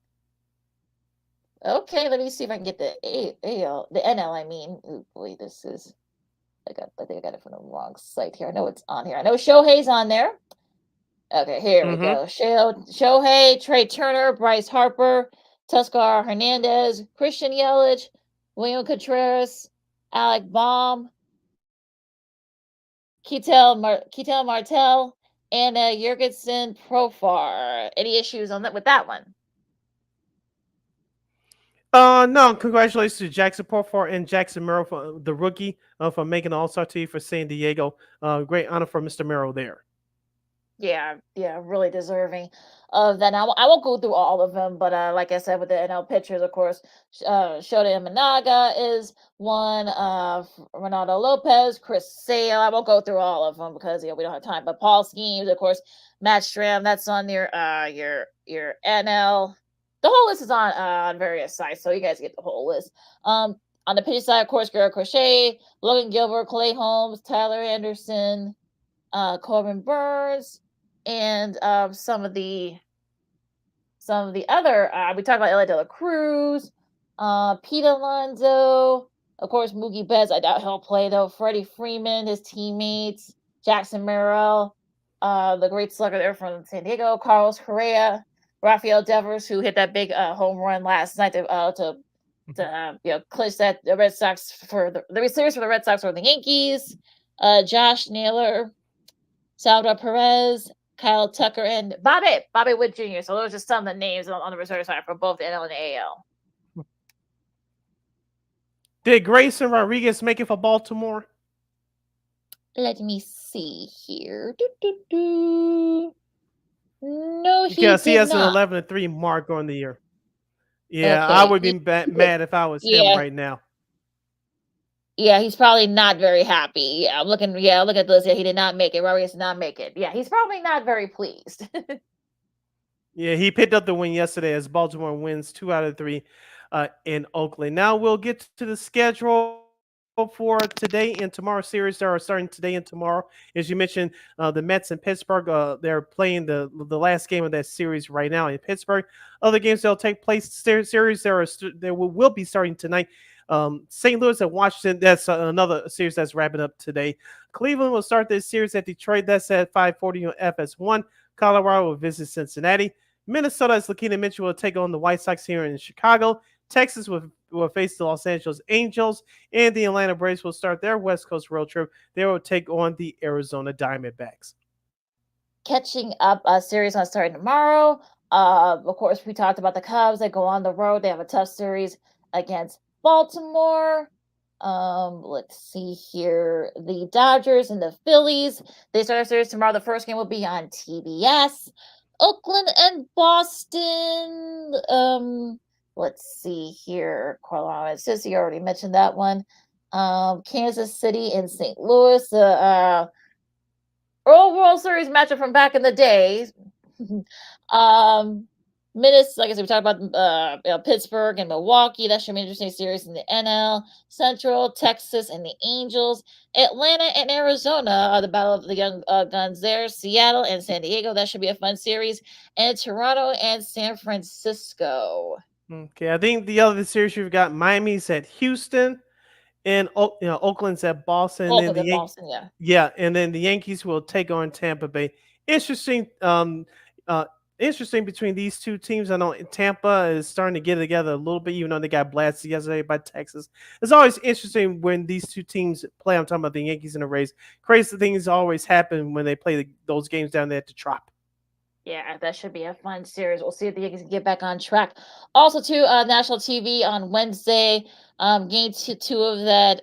Okay, let me see if I can get the AL, the NL. I mean, ooh, boy, this is. I think I got it from the wrong site here. I know it's on here. I know Shohei's on there. Okay, here we go. Shohei, Trey Turner, Bryce Harper, Tuskar Hernandez, Christian Yelich, William Contreras, Alec Baum, Ketel Martel, and Jurgensen Profar. Any issues on that with that one? No, congratulations to Jackson Profar and Jackson Merrill, for the rookie, for making the All-Star team for San Diego. Great honor for Mr. Merrill there. Yeah, really deserving of that. Now, I won't go through all of them, but like I said, with the NL pitchers, of course, Shota Imanaga is one. Ronaldo Lopez, Chris Sale. I won't go through all of them because we don't have time. But Paul Skeens, of course, Matt Stram. That's on your NL. The whole list is on various sites, so you guys get the whole list. On the pitching side, of course, Garrett Crochet, Logan Gilbert, Clay Holmes, Tyler Anderson, Corbin Burns, and some of the other. We talked about Ellie De La Cruz, Pete Alonso, of course, Mookie Betts. I doubt he'll play though. Freddie Freeman, his teammates, Jackson Merrill, the great slugger there from San Diego, Carlos Correa, Rafael Devers, who hit that big home run last night to clinch that the Red Sox for the series for the Red Sox or the Yankees. Josh Naylor, Salvador Perez, Kyle Tucker, and Bobby Witt Jr. So those are just some of the names on the reserve side for both the NL and the AL. Did Grayson Rodriguez make it for Baltimore? Let me see here. No, he Because he did has an not. 11-3 mark on the year. Yeah, Okay, I would be mad if I was him right now. Yeah, he's probably not very happy. Yeah, look at this. Yeah, he did not make it. Rodriguez did not make it. Yeah, he's probably not very pleased. Yeah, he picked up the win yesterday as Baltimore wins 2 out of 3 in Oakland. Now we'll get to the schedule for today and tomorrow's series that are starting today and tomorrow. As you mentioned, the Mets in Pittsburgh, they're playing the last game of that series right now in Pittsburgh. Other games that'll take place, series there will be starting tonight. St. Louis and Washington, that's another series that's wrapping up today. Cleveland will start this series at Detroit. That's at 5:40 on FS1. Colorado will visit Cincinnati. Minnesota, as Lakina mentioned, will take on the White Sox here in Chicago. Texas will face the Los Angeles Angels, and the Atlanta Braves will start their West Coast road trip. They will take on the Arizona Diamondbacks. Catching up a series on starting tomorrow. Of course, we talked about the Cubs. They go on the road. They have a tough series against Baltimore. Let's see here. The Dodgers and the Phillies. They start a series tomorrow. The first game will be on TBS. Oakland and Boston. Let's see here. Carolina, Sissy already mentioned that one. Kansas City and St. Louis. World Series matchup from back in the day. Minutes, like I said, we talked about Pittsburgh and Milwaukee. That should be an interesting series in the NL. Central, Texas, and the Angels. Atlanta and Arizona are the battle of the young guns there. Seattle and San Diego. That should be a fun series. And Toronto and San Francisco. Okay, I think the other series you've got Miami's at Houston, and Oakland's at Boston. Oakland and Boston, yeah. Yeah, and then the Yankees will take on Tampa Bay. Interesting interesting between these two teams. I know Tampa is starting to get together a little bit, even though they got blasted yesterday by Texas. It's always interesting when these two teams play. I'm talking about the Yankees and the Rays. Crazy things always happen when they play those games down there at the Trop. Yeah, that should be a fun series. We'll see if the Yankees can get back on track. Also, too, national TV on Wednesday. Game two of that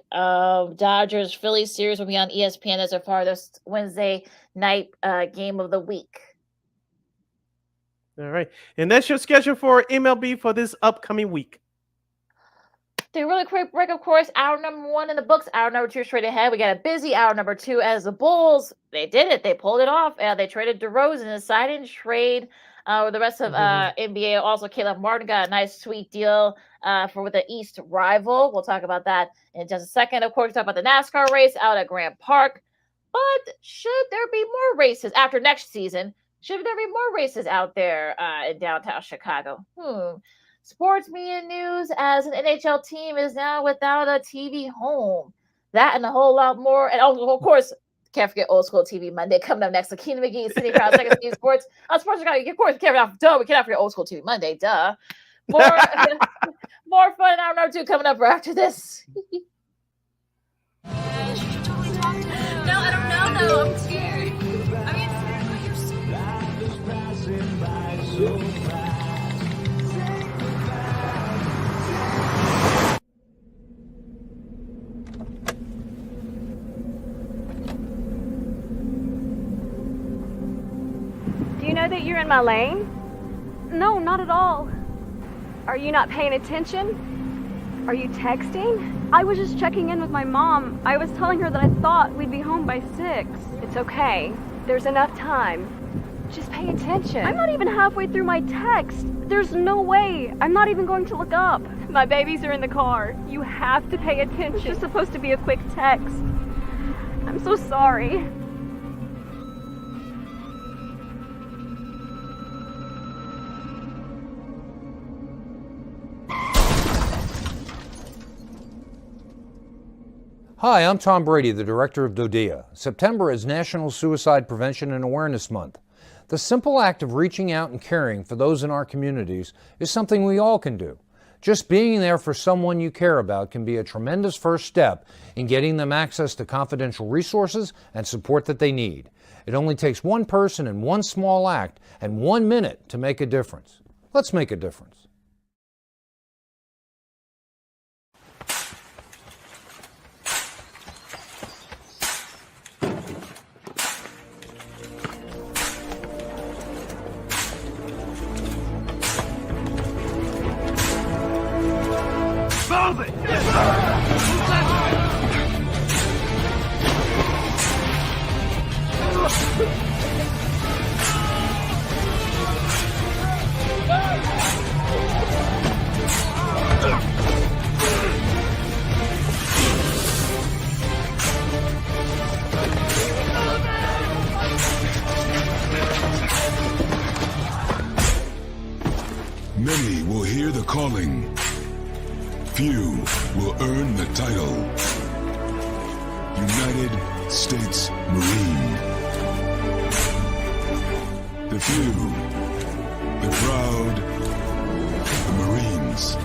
Dodgers Phillies series will be on ESPN as our farthest Wednesday night game of the week. All right, and that's your schedule for MLB for this upcoming week. Take a really quick break, of course. Hour number 1 in the books. Hour number 2 straight ahead. We got a busy hour number 2 as the Bulls. They did it. They pulled it off. They traded DeRozan, a sign-in trade with the rest of NBA. Also, Caleb Martin got a nice, sweet deal with the East rival. We'll talk about that in just a second. Of course, we'll talk about the NASCAR race out at Grant Park. But should there be more races after next season? Should there be more races out there in downtown Chicago? Sports media news as an NHL team is now without a TV home. That and a whole lot more. And of course, can't forget Old School TV Monday coming up next. Akina McGee, City Crowd, Second City Sports. Sports Chicago. Of course, we cannot forget Old School TV Monday. Duh. More fun hour number 2 coming up right after this. No, I don't know though. I'm scared. I mean, you're so Do you know that you're in my lane? No, not at all. Are you not paying attention? Are you texting? I was just checking in with my mom. I was telling her that I thought we'd be home by 6. It's okay. There's enough time. Just pay attention. I'm not even halfway through my text. There's no way. I'm not even going to look up. My babies are in the car. You have to pay attention. It's just supposed to be a quick text. I'm so sorry. Hi, I'm Tom Brady, the director of DODEA. September is National Suicide Prevention and Awareness Month. The simple act of reaching out and caring for those in our communities is something we all can do. Just being there for someone you care about can be a tremendous first step in getting them access to confidential resources and support that they need. It only takes one person and one small act and 1 minute to make a difference. Let's make a difference. Many will hear the calling. Few will earn the title. United States Marine. The few, the proud, the Marines.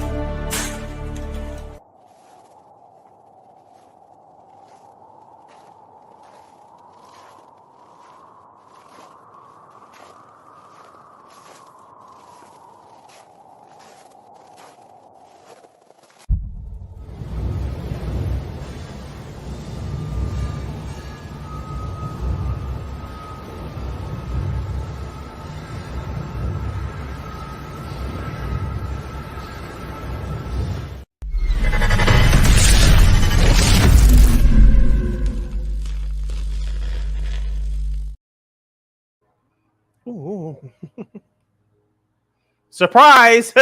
Ooh. Surprise!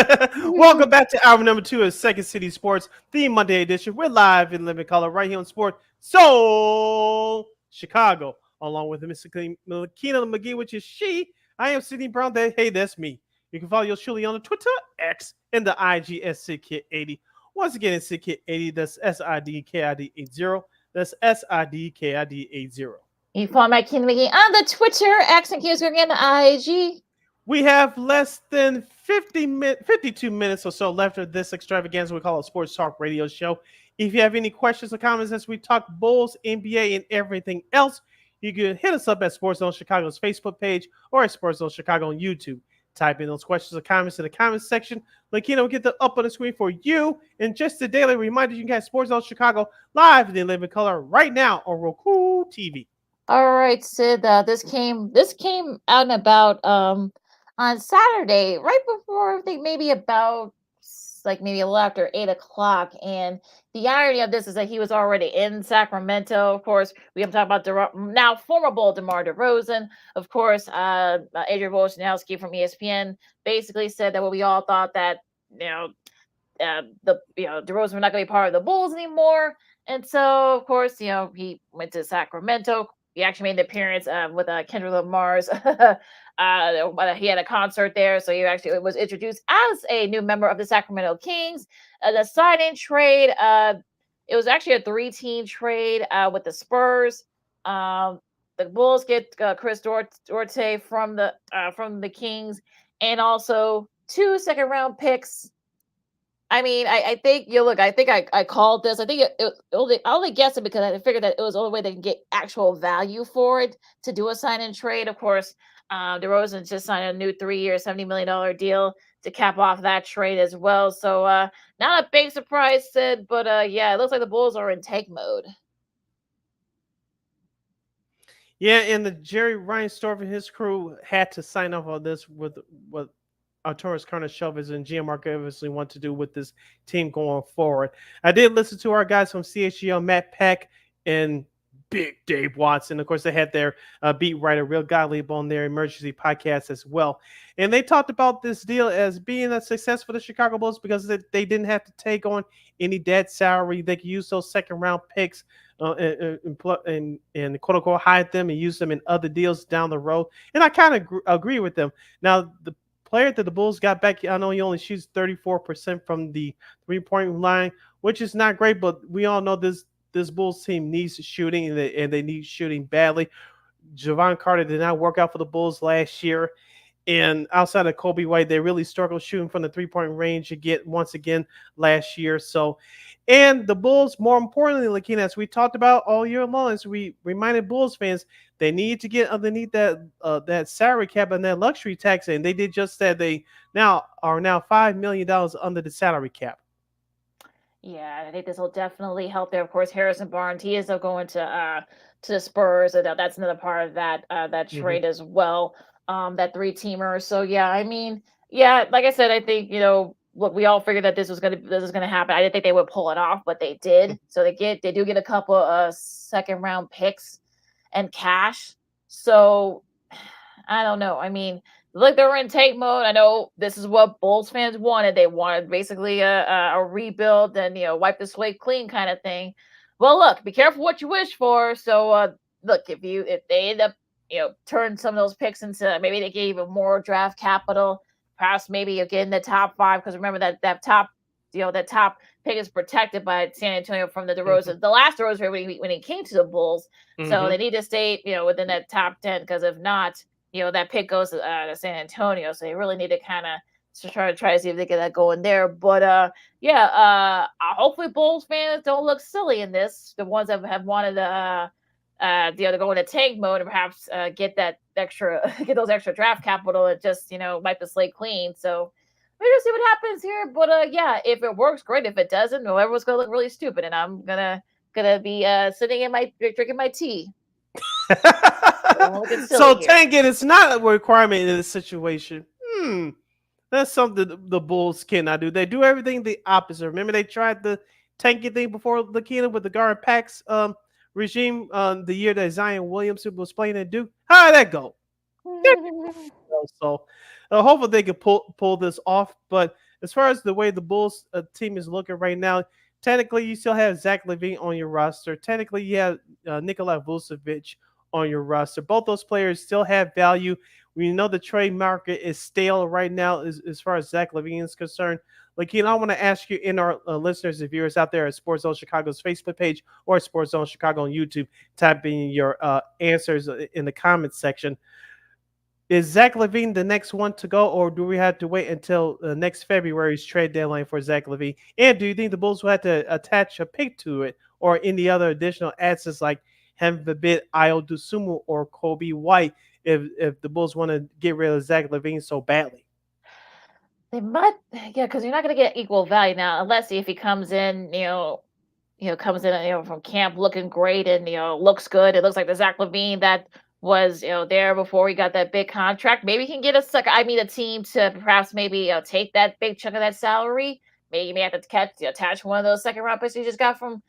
Welcome back to hour number 2 of Second City Sports, the Monday edition. We're live in living color right here on Sport Soul Chicago, along with Miss Akina McGee, which is she. I am Sidney Brown. Hey, that's me. You can follow yours truly on the Twitter, X, and the IG at SidKid80. Once again, it's SidKid80. That's SIDKID80. That's SIDKID80. You can follow my Akina McGee on the Twitter, X, and Q's again, the IG. We have less than 52 minutes or so left of this extravaganza we call a sports talk radio show. If you have any questions or comments as we talk Bulls, NBA, and everything else, you can hit us up at Sports Zone Chicago's Facebook page or at Sports Zone Chicago on YouTube. Type in those questions or comments in the comments section. Lakina will get them up on the screen for you. And just a daily reminder, you can catch Sports Zone Chicago live in living color right now on Roku TV. All right, Sid. This came out and about on Saturday, right before I think maybe about maybe a little after 8 o'clock. And the irony of this is that he was already in Sacramento. Of course, we have to talk about now former Bull DeMar DeRozan. Of course, Adrian Wojnarowski from ESPN basically said that what we all thought that DeRozan were not going to be part of the Bulls anymore. And so, of course, he went to Sacramento. He actually made an appearance with Kendrick Lamar's. He had a concert there, so he actually was introduced as a new member of the Sacramento Kings. The sign-in trade, it was actually a 3-team trade with the Spurs. The Bulls get Chris Duarte from the Kings, and also 2 second-round picks. I mean, I think I think I called this. I think I only guessed it because I figured that it was the only way they can get actual value for it to do a sign and trade. Of course, DeRozan just signed a new 3-year, $70 million deal to cap off that trade as well. So not a big surprise, Sid, but yeah, it looks like the Bulls are in tank mode. Yeah, and the Jerry Reinsdorf and his crew had to sign off on this with what Arturas Karnisovas and Gianmarco obviously want to do with this team going forward. I did listen to our guys from CHGO, Matt Peck and Big Dave Watson. Of course, they had their beat writer, Real Gottlieb, on their emergency podcast as well. And they talked about this deal as being a success for the Chicago Bulls because they didn't have to take on any dead salary. They could use those second-round picks and quote-unquote hide them and use them in other deals down the road. And I kind of agree with them. Now, the player that the Bulls got back, I know he only shoots 34% from the three-point line, which is not great, but we all know this Bulls team needs shooting, and they need shooting badly. Javon Carter did not work out for the Bulls last year. And outside of Kobe White, they really struggled shooting from the three-point range once again last year. So, and the Bulls, more importantly, Lakina, as we talked about all year long, as we reminded Bulls fans, they need to get underneath that salary cap and that luxury tax, and they did just that. They are now $5 million under the salary cap. Yeah, I think this will definitely help there. Of course, Harrison Barnes, he is going to the Spurs. And that's another part of that trade as well. That 3-teamer. So yeah, I mean, yeah, like I said, I think look, we all figured that this was gonna happen. I didn't think they would pull it off, but they did. So they do get a couple of second-round picks and cash. So I don't know. I mean, look, they're in tank mode. I know this is what Bulls fans wanted. They wanted basically a rebuild and wipe the slate clean kind of thing. Well, look, be careful what you wish for. So look, if they end up turn some of those picks into, maybe they gave even more draft capital, perhaps maybe you'll get in the top 5, because remember that top pick is protected by San Antonio from the DeRozan, the last DeRozan when he came to the Bulls. So they need to stay within that top 10, because if not, that pick goes to San Antonio. So they really need to kind of try to see if they get that going there. But hopefully Bulls fans don't look silly in this. The ones that have wanted to go into tank mode and perhaps get those extra draft capital and just wipe the slate clean. So we'll see what happens here. But yeah, if it works, great. If it doesn't, everyone's gonna look really stupid, and I'm gonna be sitting in drinking my tea. So tanking is not a requirement in this situation. That's something the Bulls cannot do. They do everything the opposite. Remember, they tried the tanking thing before Lakina with the Garden Pax regime the year that Zion Williamson was playing at Duke. How did that go? So hopefully they can pull this off. But as far as the way the Bulls team is looking right now, technically you still have Zach LaVine on your roster. Technically you have Nikola Vucevic on your roster. Both those players still have value. We know the trade market is stale right now as far as Zach LaVine is concerned. Lakina, I want to ask you, in our listeners and viewers out there at Sports Zone Chicago's Facebook page or Sports Zone Chicago on YouTube, type in your answers in the comments section. Is Zach Levine the next one to go, or do we have to wait until next February's trade deadline for Zach Levine? And do you think the Bulls will have to attach a pick to it, or any other additional assets like Hemvabit, Io Dusumu, or Kobe White if the Bulls want to get rid of Zach Levine so badly? They might, yeah, because you're not going to get equal value now, unless if he comes in, comes in, from camp looking great and looks good. It looks like the Zach Levine that was there before he got that big contract. Maybe he can get a team to perhaps maybe take that big chunk of that salary. Maybe you may have to attach one of those second round picks you just got from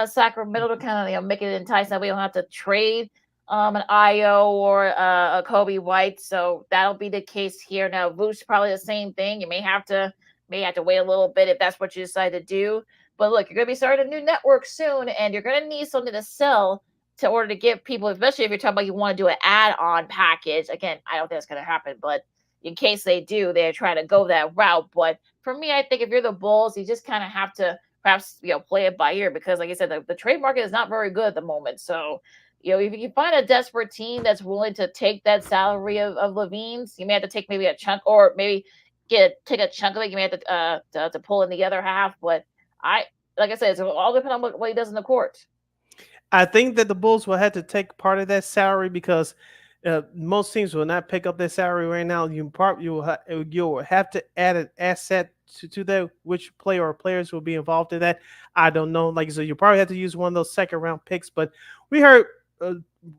Sacramento to kind of make it enticing that we don't have to trade an Io or a Kobe White. So that'll be the case here. Now Vooch probably the same thing. You may have to wait a little bit if that's what you decide to do. But look, you're going to be starting a new network soon, and you're going to need something to sell to order to give people, especially if you're talking about you want to do an add-on package. Again, I don't think that's going to happen, but in case they do, they're trying to go that route. But for me, I think if you're the Bulls, you just kind of have to perhaps play it by ear because, like I said, the trade market is not very good at the moment. So, if you find a desperate team that's willing to take that salary of Levine's, you may have to take maybe a chunk, or maybe take a chunk of it. You may have to pull in the other half, but like I said, it's all depending on what he does in the court. I think that the Bulls will have to take part of that salary because most teams will not pick up their salary right now. You'll have to add an asset to that. Which player or players will be involved in that? I don't know. Like I said, you probably have to use one of those second round picks. But we heard,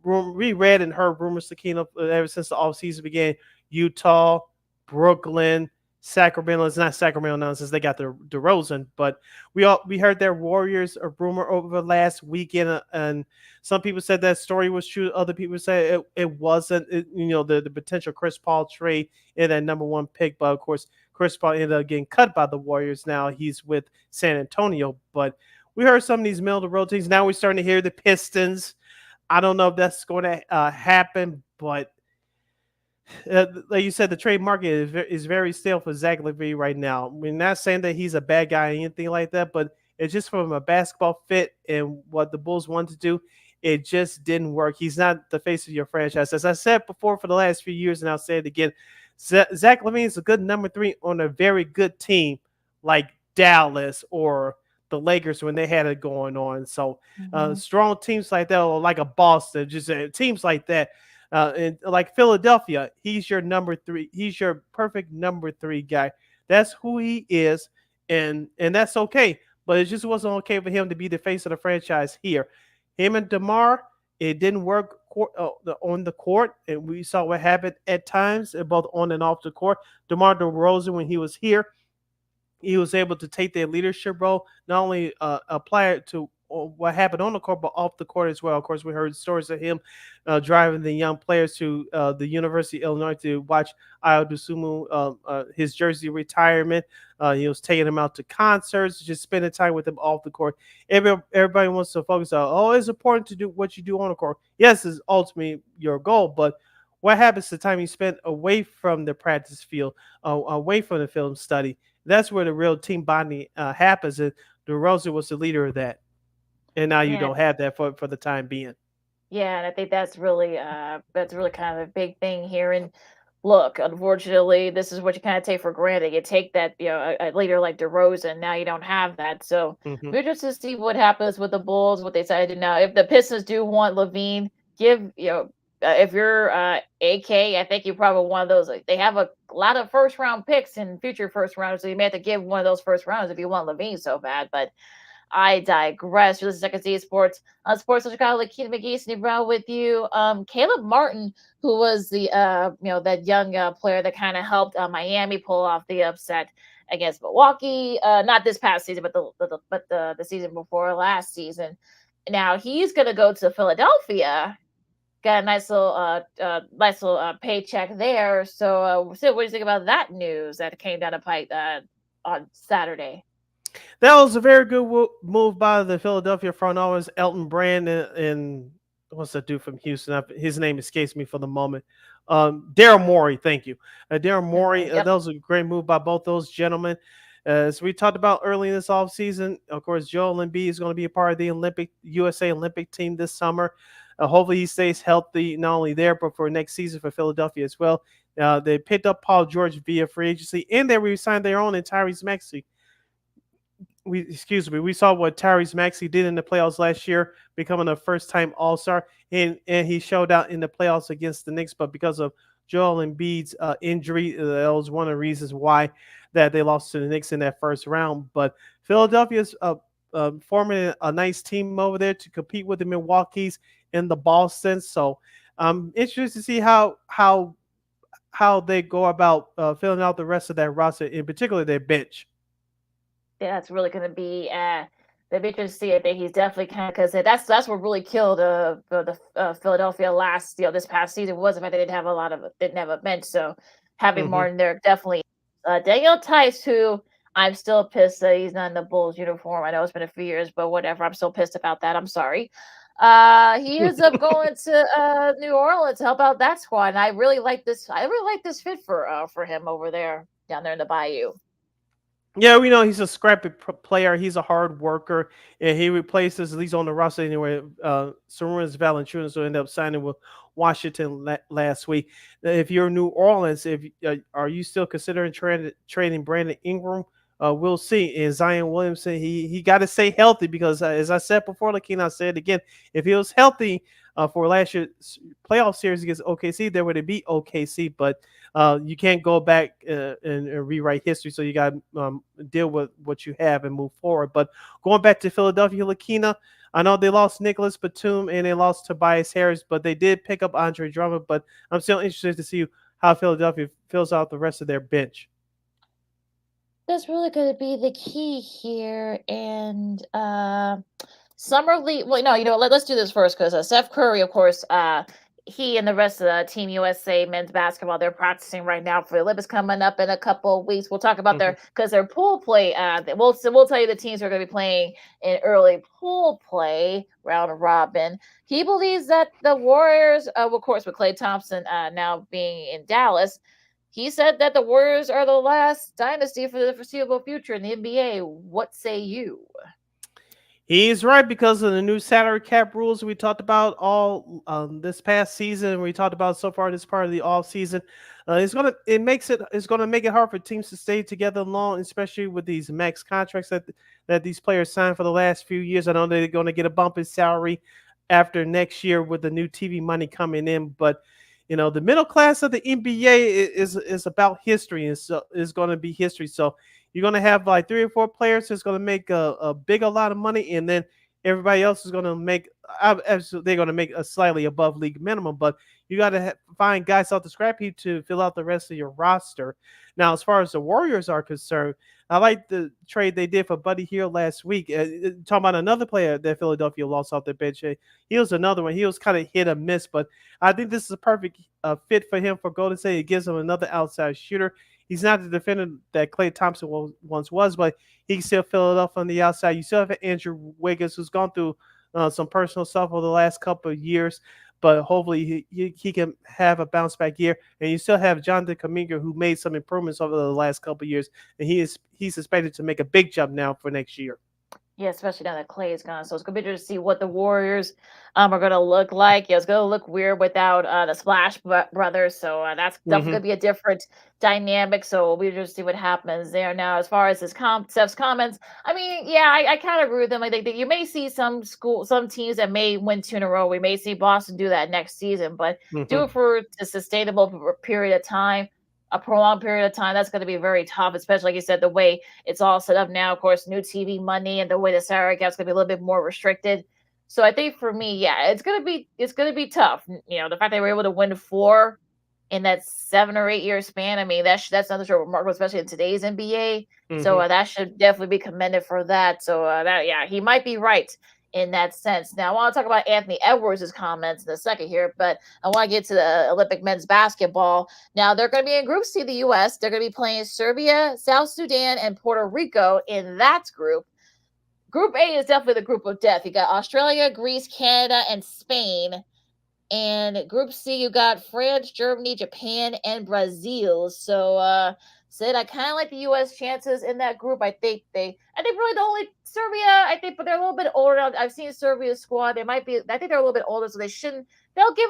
we read and heard rumors, Sakina, ever since the offseason began. Utah, Brooklyn, Sacramento. It's not Sacramento now since they got the DeRozan, but we heard their Warriors a rumor over last weekend, and some people said that story was true. Other people said it wasn't. The potential Chris Paul trade in that number one pick, but of course Chris Paul ended up getting cut by the Warriors. Now he's with San Antonio, but we heard some of these middle of the road teams. Now we're starting to hear the Pistons. I don't know if that's going to happen, but like you said, the trade market is very stale for Zach LaVine right now. We're not saying that he's a bad guy or anything like that, but it's just from a basketball fit and what the Bulls want to do. It just didn't work. He's not the face of your franchise. As I said before for the last few years, and I'll say it again, Zach LaVine is a good number 3 on a very good team like Dallas or the Lakers when they had it going on. So strong teams like that, or like a Boston, just teams like that. And like Philadelphia, he's your number 3. He's your perfect number 3 guy. That's who he is, and that's okay. But it just wasn't okay for him to be the face of the franchise here. Him and DeMar, it didn't work on the court, and we saw what happened at times, both on and off the court. DeMar DeRozan, when he was here, he was able to take their leadership role, not only apply it to what happened on the court, but off the court as well. Of course, we heard stories of him driving the young players to the University of Illinois to watch Io Dusumu, his jersey retirement. He was taking them out to concerts, just spending time with them off the court. Everybody wants to focus on, it's important to do what you do on the court. Yes, it's ultimately your goal, but what happens the time you spend away from the practice field, away from the film study? That's where the real team bonding happens. And DeRozan was the leader of that. And now you don't have that for the time being. Yeah, and I think that's really kind of a big thing here. And look, unfortunately, this is what you kind of take for granted. You take that, a leader like DeRozan, now you don't have that. So we're just to see what happens with the Bulls, what they decide to do now. If the Pistons do want Levine, if you're AK, I think you're probably one of those. Like, they have a lot of first round picks and future first rounders, so you may have to give one of those first rounds if you want Levine so bad. But I digress. You're listening to Second City Sports on Sports of Chicago. Lakita McGee, Steve Brown with you. Caleb Martin, who was the that young player that kind of helped Miami pull off the upset against Milwaukee. Not this past season, but the season before last season. Now he's gonna go to Philadelphia. Got a nice little paycheck there. So, Sid, what do you think about that news that came down the pipe on Saturday? That was a very good move by the Philadelphia front office. Elton Brand and what's that dude from Houston? His name escapes me for the moment. Daryl Morey, thank you. Daryl Morey, that was a great move by both those gentlemen. As we talked about early in this offseason, of course, Joel Embiid is going to be a part of the USA Olympic team this summer. Hopefully he stays healthy not only there but for next season for Philadelphia as well. They picked up Paul George via free agency, and they re-signed their own and Tyrese Maxey. We saw what Tyrese Maxey did in the playoffs last year, becoming a first-time All-Star, and he showed out in the playoffs against the Knicks. But because of Joel Embiid's injury, that was one of the reasons why that they lost to the Knicks in that first round. But Philadelphia's forming a nice team over there to compete with the Milwaukee's and the Boston. So I'm interested to see how they go about filling out the rest of that roster, in particular their bench. Yeah, that's really going to be the big interesting to see. I think he's definitely kind of because that's what really killed the Philadelphia last this past season was the fact they didn't have a bench. So having Martin there definitely. Daniel Tice, who I'm still pissed that he's not in the Bulls uniform. I know it's been a few years, but whatever. I'm still pissed about that. I'm sorry. He ends up going to New Orleans to help out that squad, and I really like this. I really like this fit for him over there down there in the Bayou. Yeah, we know he's a scrappy player. He's a hard worker, and he replaces, at least on the roster anyway, Sarunas Valanciunas, who ended up signing with Washington last week. If you're New Orleans, are you still considering trading Brandon Ingram? We'll see. And Zion Williamson, he got to stay healthy because, as I said before, Lakina, I said again, if he was healthy for last year's playoff series against OKC, they would have beat OKC, but you can't go back and rewrite history, so you got to deal with what you have and move forward. But going back to Philadelphia, Lakina, I know they lost Nicholas Batum and they lost Tobias Harris, but they did pick up Andre Drummond. But I'm still interested to see how Philadelphia fills out the rest of their bench. That's really going to be the key here, and Summer League. Well, no, let's do this first because Steph Curry, of course, he and the rest of the Team USA men's basketball, they're practicing right now for the Olympics coming up in a couple of weeks. We'll talk about their pool play. We'll tell you the teams are going to be playing in early pool play round robin. He believes that the Warriors, of course, with Klay Thompson now being in Dallas, he said that the Warriors are the last dynasty for the foreseeable future in the NBA. What say you? He's right because of the new salary cap rules we talked about all this past season. We talked about so far this part of the off season. It's gonna make it hard for teams to stay together long, especially with these max contracts that these players signed for the last few years. I know they're going to get a bump in salary after next year with the new TV money coming in, but the middle class of the NBA is about history, and so is going to be history. So you're going to have like 3 or 4 players that's going to make a lot of money, and then everybody else is going to make they're going to make a slightly above league minimum. But you got to find guys off the scrap heap to fill out the rest of your roster. Now, as far as the Warriors are concerned, I like the trade they did for Buddy Hield last week. Talking about another player that Philadelphia lost off their bench. He was another one. He was kind of hit or miss, but I think this is a perfect fit for him for Golden State. It gives him another outside shooter. He's not the defender that Klay Thompson once was, but he can still fill it up on the outside. You still have Andrew Wiggins, who's gone through some personal stuff over the last couple of years, but hopefully he can have a bounce back year. And you still have Jonathan Kuminga, who made some improvements over the last couple of years, and he's expected to make a big jump now for next year. Yeah, especially now that Klay is gone. So it's going to be interesting to see what the Warriors are going to look like. Yeah, it's going to look weird without the Splash Brothers. So that's definitely going to be a different dynamic. So we'll just see what happens there. Now, as far as Steph's comments, I mean, yeah, I kind of agree with them. Like you may see some teams that may win 2 in a row. We may see Boston do that next season, but do it for a sustainable period of time. A prolonged period of time, that's going to be very tough, especially like you said, the way it's all set up now. Of course, new TV money and the way the salary cap is going to be a little bit more restricted. So I think for me, yeah, it's going to be tough. The fact they were able to win 4 in that 7 or 8 year span. I mean, that's nothing short of remarkable, especially in today's NBA. So that should definitely be commended for that. So he might be right in that sense. Now, I want to talk about Anthony Edwards' comments in a second here, but I want to get to the Olympic men's basketball. Now, they're going to be in Group C, the U.S. They're going to be playing Serbia, South Sudan, and Puerto Rico in that group. Group A is definitely the group of death. You got Australia, Greece, Canada, and Spain. And Group C, you got France, Germany, Japan, and Brazil. So said I kind of like the U.S. chances in that group. I think really the only Serbia. But they're a little bit older now. I've seen Serbia's squad. They might be. I think they're a little bit older, so they shouldn't. They'll give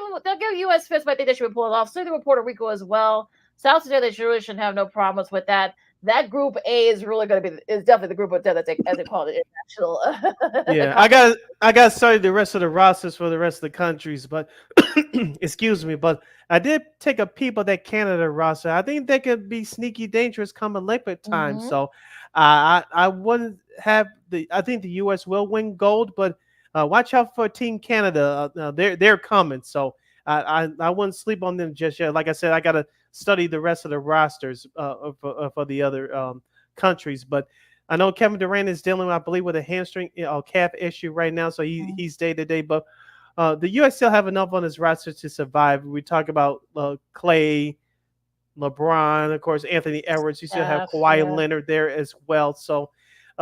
U.S. fits, but I think they should pull it off. So they were Puerto Rico as well. South Sudan, they really shouldn't have no problems with that. That group A is really going to be is definitely the group of death, as they call it, international. Yeah, I got to study the rest of the rosters for the rest of the countries, but excuse me, but I did take a peep at that Canada roster. I think they could be sneaky dangerous come Olympic time. Mhm. So I wouldn't have I think the U.S. will win gold, but watch out for Team Canada. They're coming. So I wouldn't sleep on them just yet. Like I said, I got to study the rest of the rosters for the other countries, but. I know Kevin Durant is dealing, I believe, with a hamstring calf issue right now, so he's day to day. But the U.S. still have enough on his roster to survive. We talk about Clay, LeBron, of course, Anthony Edwards. You still have Kawhi Leonard there as well. So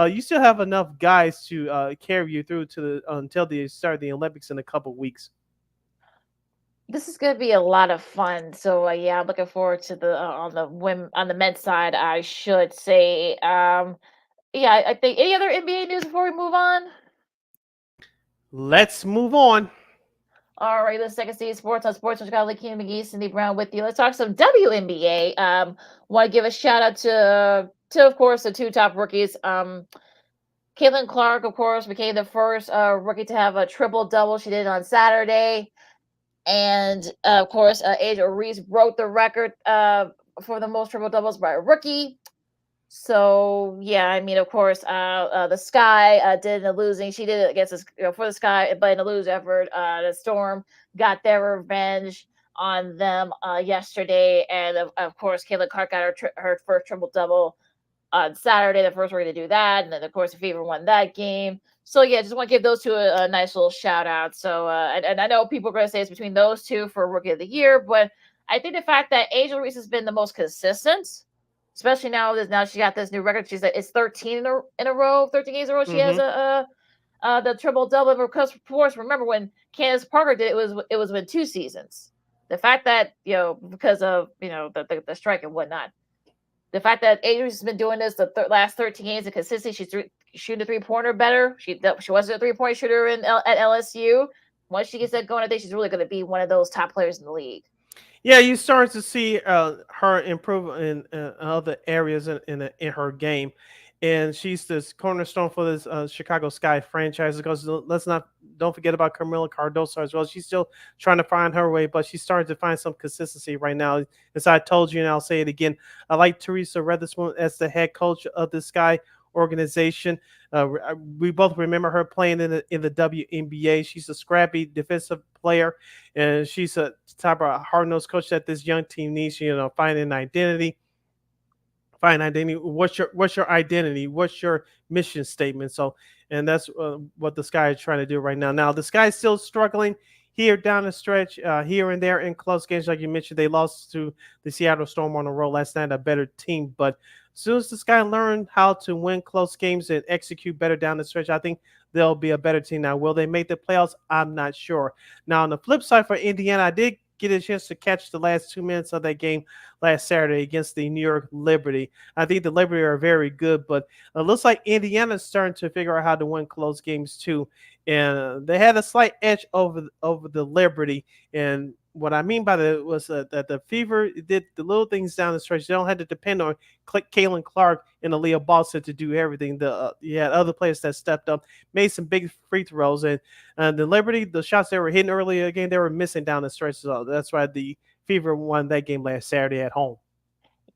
you still have enough guys to carry you through to until the start of the Olympics in a couple weeks. This is going to be a lot of fun. So yeah, I'm looking forward to the on the men's side. I should say. Yeah, I think any other NBA news before we move on? Let's move on. All right, let's take a seat. Sports on Sports with Chicago, Keena McGee, Cindy Brown with you. Let's talk some WNBA. Want to give a shout out to of course the two top rookies. Caitlin Clark, of course, became the first rookie to have a triple double. She did it on Saturday, and of course, Asia Reese broke the record for the most triple doubles by a rookie. So yeah, I mean, of course, the Sky did in the losing. She did it against for the Sky, but in a lose effort, the Storm got their revenge on them yesterday, and of course, Caitlin Clark got her first triple double on Saturday. The first rookie to do that, and then of course, the Fever won that game. So yeah, just want to give those two a nice little shout out. So and I know people are going to say it's between those two for Rookie of the Year, but I think the fact that Angel Reese has been the most consistent. Especially now she got this new record. She's it's 13 in a row, 13 games in a row. She has the triple double. Because of course, remember when Candace Parker did it was within 2 seasons. The fact that because of the strike and whatnot, the fact that Adrian has been doing this the last 13 games and consistently, she's shooting the 3-pointer better. She wasn't a 3-point shooter at LSU. Once she gets that going, I think she's really going to be one of those top players in the league. Yeah, you start to see her improve in other areas in her game, and she's this cornerstone for this Chicago Sky franchise. Because don't forget about Camila Cardoso as well. She's still trying to find her way, but she's starting to find some consistency right now. As I told you, and I'll say it again, I like Teresa Weatherspoon as the head coach of the Sky organization. We both remember her playing in the WNBA. She's a scrappy defensive player, and she's a type of hard-nosed coach that this young team needs. Find an identity. Find identity. What's your identity? What's your mission statement? So, and that's what the Sky is trying to do right now. Now, the Sky is still struggling here down the stretch, here and there in close games. Like you mentioned, they lost to the Seattle Storm on the road last night, a better team. But as soon as the Sky learn how to win close games and execute better down the stretch, I think they'll be a better team. Now, will they make the playoffs? I'm not sure. Now, on the flip side for Indiana, I did get a chance to catch the last 2 minutes of that game last Saturday against the New York Liberty. I think the Liberty are very good, but it looks like Indiana's starting to figure out how to win close games too. And they had a slight edge over the Liberty. And what I mean by that was that the Fever did the little things down the stretch. They don't have to depend on Caitlin Clark and Aaliyah Boston to do everything. You had other players that stepped up, made some big free throws, and the Liberty, the shots they were hitting earlier again, they were missing down the stretch. So that's why the Fever won that game last Saturday at home.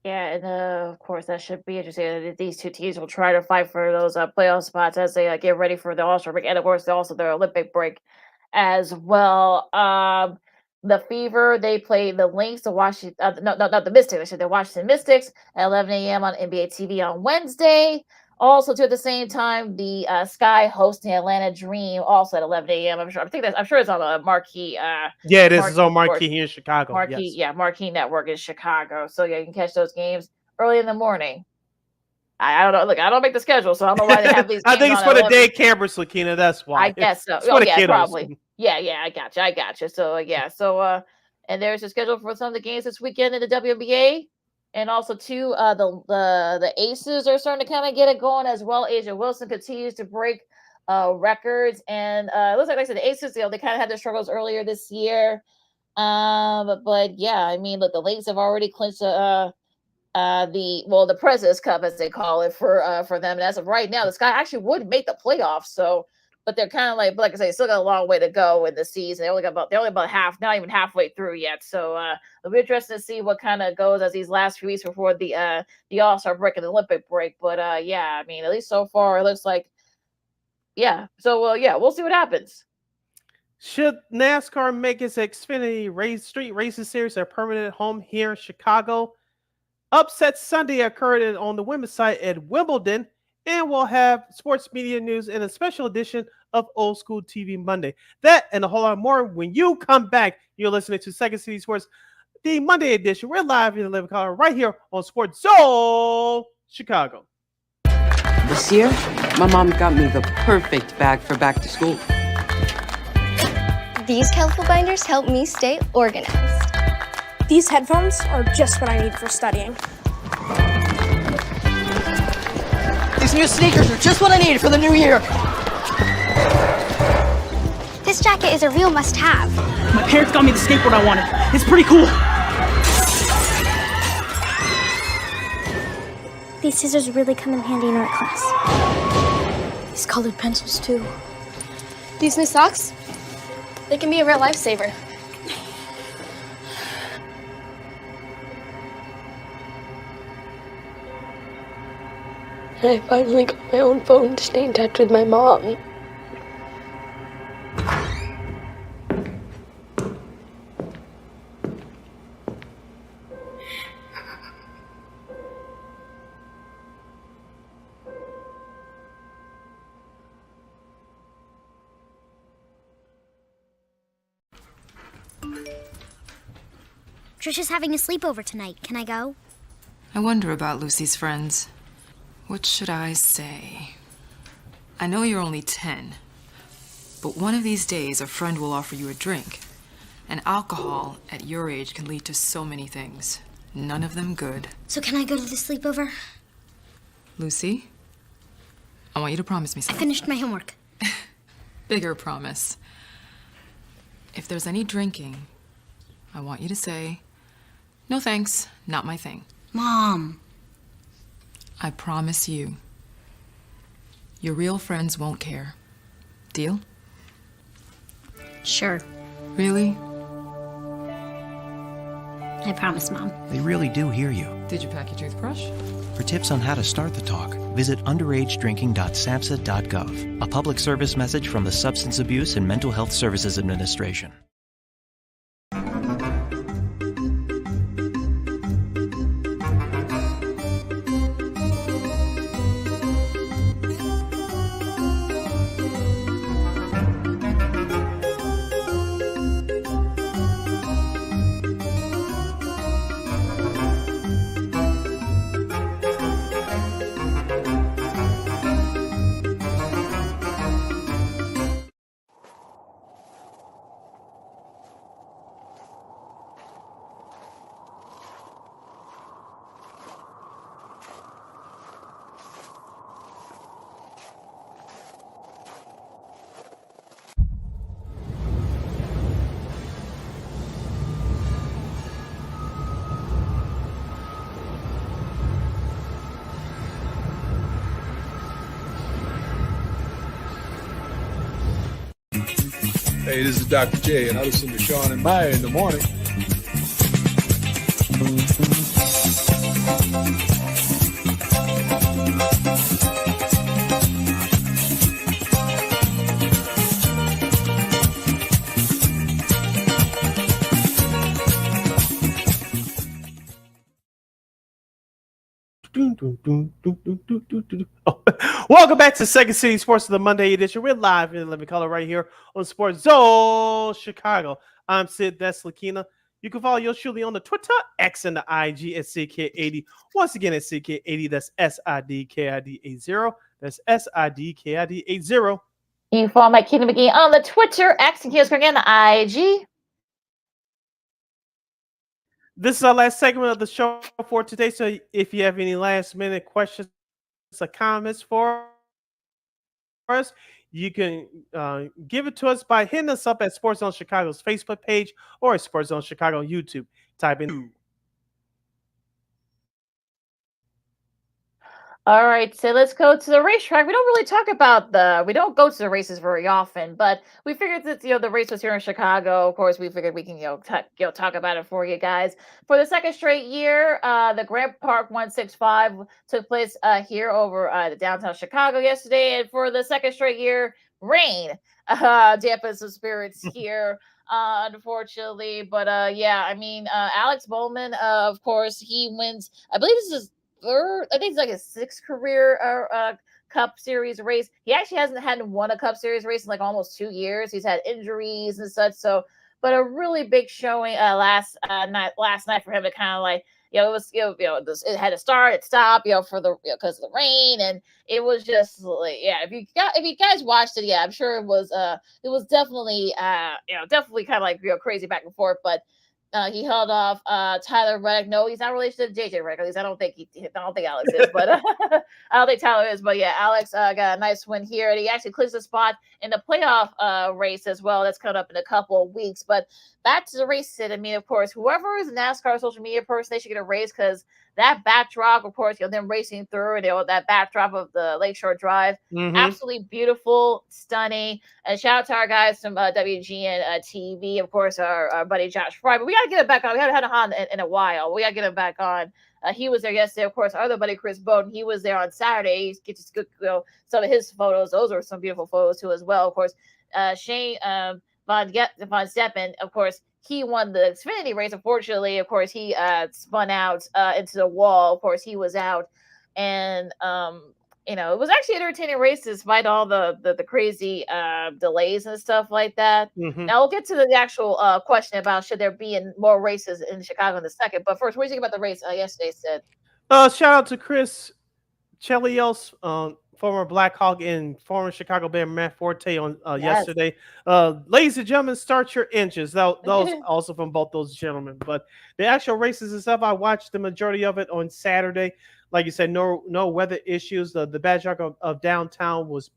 Yeah, and of course that should be interesting. These two teams will try to fight for those playoff spots as they get ready for the All-Star break, and of course also their Olympic break as well. The Fever, they play the Lynx, the Washington, not the Mystics. I said the Washington Mystics at 11 a.m. on NBA TV on Wednesday. Also, too, at the same time, the Sky hosting Atlanta Dream also at 11 a.m. I'm sure it's on a marquee. Yeah, it is. It's on marquee here in Chicago. Marquee, yes. Marquee Network in Chicago. So yeah, you can catch those games early in the morning. I don't know. Look, I don't make the schedule, so I don't know why they have these. I think it's for the day cameras, Lakina. That's why. I guess so. Probably. Yeah, I got you. So yeah, and there's a schedule for some of the games this weekend in the WNBA. And also too, the Aces are starting to kind of get it going as well. Asia Wilson continues to break records, and it looks like I said, the Aces, they kind of had their struggles earlier this year. But yeah, I mean, look, the Lakers have already clinched the President's Cup, as they call it, for them. And as of right now, the Sky actually would make the playoffs. So, but they're kind of like I say, still got a long way to go in the season. They're only about half, not even halfway through yet. So it'll be interesting to see what kind of goes as these last few weeks before the All-Star break and the Olympic break. But yeah, I mean, at least so far, it looks like we'll see what happens. Should NASCAR make its Xfinity Street Racing Series a permanent home here in Chicago? Upset Sunday occurred on the women's side at Wimbledon, and we'll have sports media news in a special edition of Old School TV Monday. That and a whole lot more when you come back. You're listening to Second City Sports, the Monday edition. We're live in the living color right here on Sports Zone Chicago. This year, my mom got me the perfect bag for back to school. These colorful binders help me stay organized. These headphones are just what I need for studying. These new sneakers are just what I need for the new year. This jacket is a real must-have. My parents got me the skateboard I wanted. It's pretty cool. These scissors really come in handy in art class. These colored pencils, too. These new socks, they can be a real lifesaver. And I finally got my own phone to stay in touch with my mom. Trisha's having a sleepover tonight. Can I go? I wonder about Lucy's friends. What should I say? I know you're only 10, but one of these days a friend will offer you a drink. And alcohol at your age can lead to so many things. None of them good. So can I go to the sleepover? Lucy, I want you to promise me I something. finished my homework. Bigger promise. If there's any drinking, I want you to say, "No thanks, not my thing." Mom. I promise you, your real friends won't care. Deal? Sure. Really? I promise, Mom. They really do hear you. Did you pack your toothbrush? For tips on how to start the talk, visit underagedrinking.samhsa.gov, a public service message from the Substance Abuse and Mental Health Services Administration. Hey, this is Dr. J, and I listen to Sean and Maya in the morning. Welcome back to Second City Sports of the Monday edition. We're live in living color right here on Sports Zone Chicago. I'm Sid Deslakina. You can follow yours truly on the Twitter, X, and the IG at CK80. Once again, at CK80. That's SIDKID80. That's SIDKID80. You can follow Mike Keenan McGee on the Twitter, X, and here's again the IG. This is our last segment of the show for today. So if you have any last minute questions or comments for us, you can give it to us by hitting us up at Sports Zone Chicago's Facebook page or Sports Zone Chicago on YouTube. Type in. All right, so let's go to the racetrack. We don't really talk about we don't go to the races very often, but we figured that the race was here in Chicago. Of course, we figured we can talk about it for you guys. For the second straight year, the Grant Park 165 took place here over the downtown Chicago yesterday, and for the second straight year, rain dampened some spirits here. Unfortunately, but yeah, I mean, Alex Bowman, of course, he wins. I believe this is third. I think it's like his sixth career Cup Series race. He actually hadn't won a Cup Series race in like almost 2 years. He's had injuries and such. So, but a really big showing last night for him to kind of like it was it had to start, it stopped for the because of the rain, and it was just like if you guys watched it, I'm sure it was definitely definitely kind of like crazy back and forth, but. He held off Tyler Reddick. No, he's not related to JJ Reddick. At least I don't think Alex is, but I don't think Tyler is. But yeah, Alex got a nice win here, and he actually clinches a spot in the playoff race as well. That's coming up in a couple of weeks. But back to the race, Sid. I mean, of course, whoever is a NASCAR social media person, they should get a race because that backdrop, of course, them racing through, and that backdrop of the Lakeshore Drive, absolutely beautiful, stunning. And shout out to our guys from WGN TV, of course, our buddy Josh Fry. But we got to get it back on. We haven't had him on in a while. We got to get him back on. He was there yesterday, of course. Our other buddy Chris Bowden, he was there on Saturday. He gets some of his photos. Those are some beautiful photos too, as well. Of course, Shane Von Steppen, of course. He won the Xfinity race. Unfortunately, of course, he spun out into the wall. Of course, he was out, and it was actually an entertaining race despite all the crazy delays and stuff like that. Now we'll get to the actual question about should there be more races in Chicago in a second. But first, what do you think about the race yesterday, Sid? Shout out to Chris Chelios, former Blackhawk and former Chicago Bear Matt Forte on yesterday. Ladies and gentlemen, start your engines. That was also from both those gentlemen. But the actual races and stuff, I watched the majority of it on Saturday. Like you said, no weather issues. The backdrop of downtown was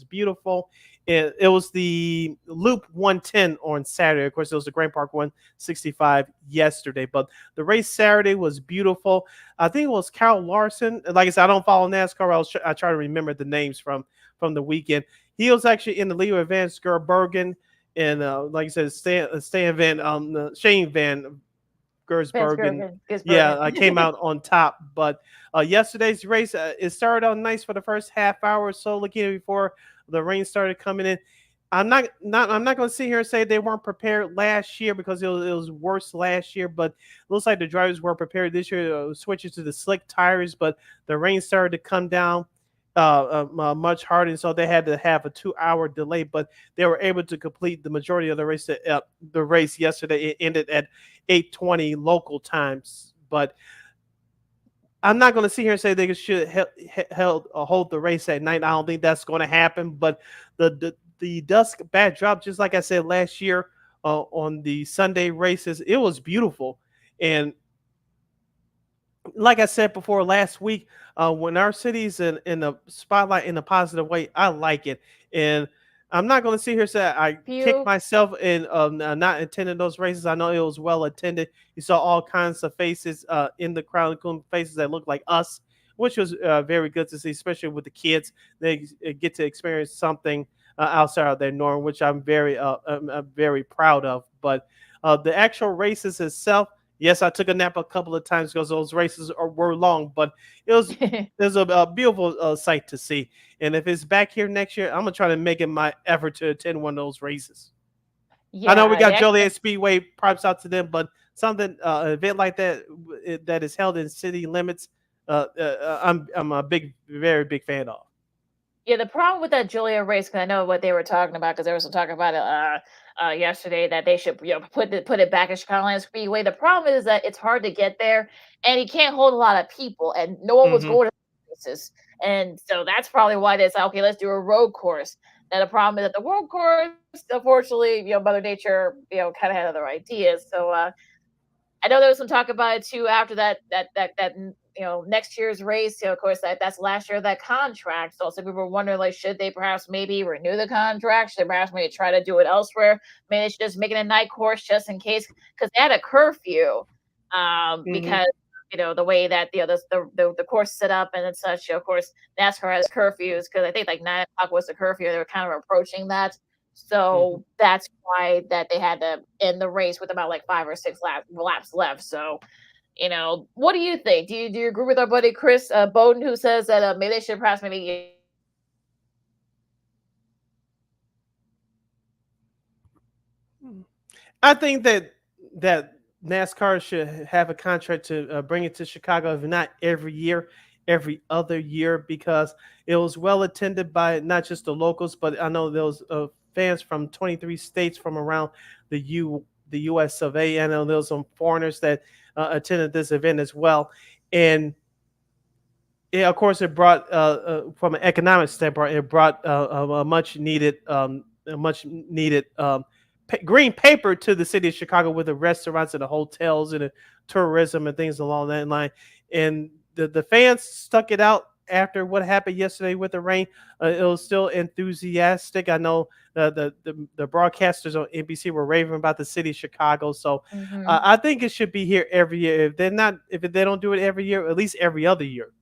beautiful. It was the Loop 110 on Saturday. Of course, it was the Grant Park 165 yesterday. But the race Saturday was beautiful. I think it was Carl Larson. Like I said, I don't follow NASCAR. I try to remember the names from the weekend. He was actually in the lead with Vance Gerbergen and like I said, Shane Van Gersbergen. Came out on top. But yesterday's race, it started out nice for the first half hour or so, looking before the rain started coming in. I'm not going to sit here and say they weren't prepared last year because it was worse last year, but it looks like the drivers were prepared this year, switching to the slick tires, but the rain started to come down much harder, and so they had to have a 2-hour delay, but they were able to complete the majority of the race. The race yesterday, it ended at 8:20 local times, but I'm not going to sit here and say they should hold the race at night. I don't think that's going to happen, but the dusk backdrop, just like I said last year on the Sunday races, it was beautiful. And like I said before last week, when our city's in the spotlight in a positive way, I like it. And I'm not going to sit here and say I kicked myself in not attending those races. I know it was well attended. You saw all kinds of faces in the crowd, including faces that looked like us, which was very good to see, especially with the kids. They get to experience something outside of their norm, which I'm very proud of. But the actual races itself, yes, I took a nap a couple of times because those races were long, but it was a beautiful sight to see. And if it's back here next year, I'm gonna try to make it my effort to attend one of those races. I know we got Joliet Speedway, props out to them, but something an event like that that is held in city limits, I'm a very big fan of. Yeah, the problem with that Julia race, because I know what they were talking about, because there was some talk about it yesterday that they should put it back in Chicagoland Speedway. The problem is that it's hard to get there, and you can't hold a lot of people, and no one was going to races, and so that's probably why they said, okay, let's do a road course. Now the problem is that the road course, unfortunately, Mother Nature, kind of had other ideas. So I know there was some talk about it too after that next year's race. Of course, that's last year of that contract. So some people were wondering, like, should they perhaps maybe renew the contract? Should they perhaps maybe try to do it elsewhere? Maybe they should just make it a night course just in case, because they had a curfew. Because the way that the course set up and such. Of course, NASCAR has curfews because I think like 9 o'clock was the curfew. They were kind of approaching that. So that's why that they had to end the race with about like 5 or 6 laps left. So, what do you think? Do you agree with our buddy Chris Bowden, who says that maybe they should perhaps maybe? I think that NASCAR should have a contract to bring it to Chicago, if not every year, every other year, because it was well attended by not just the locals, but I know there was fans from 23 states from around the U.S. of A. I know there was some foreigners that attended this event as well, and yeah, of course, it brought from an economic standpoint, it brought a much needed green paper to the city of Chicago with the restaurants and the hotels and the tourism and things along that line. And the fans stuck it out after what happened yesterday with the rain. It was still enthusiastic. I know the broadcasters on NBC were raving about the city of Chicago. So I think it should be here every year. If they don't do it every year, at least every other year.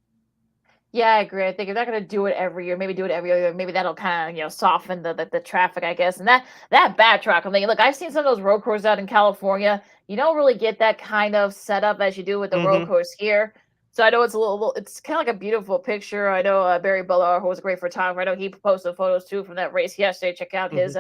Yeah, I agree. I think if they're gonna do it every year, maybe do it every other year. Maybe that'll kind of soften the traffic, I guess. And that backtrack, I'm thinking, look, I've seen some of those road courses out in California. You don't really get that kind of setup as you do with the road course here. So I know it's it's kind of like a beautiful picture. I know Barry Butler, who was a great photographer, I know he posted photos too from that race yesterday. Check out his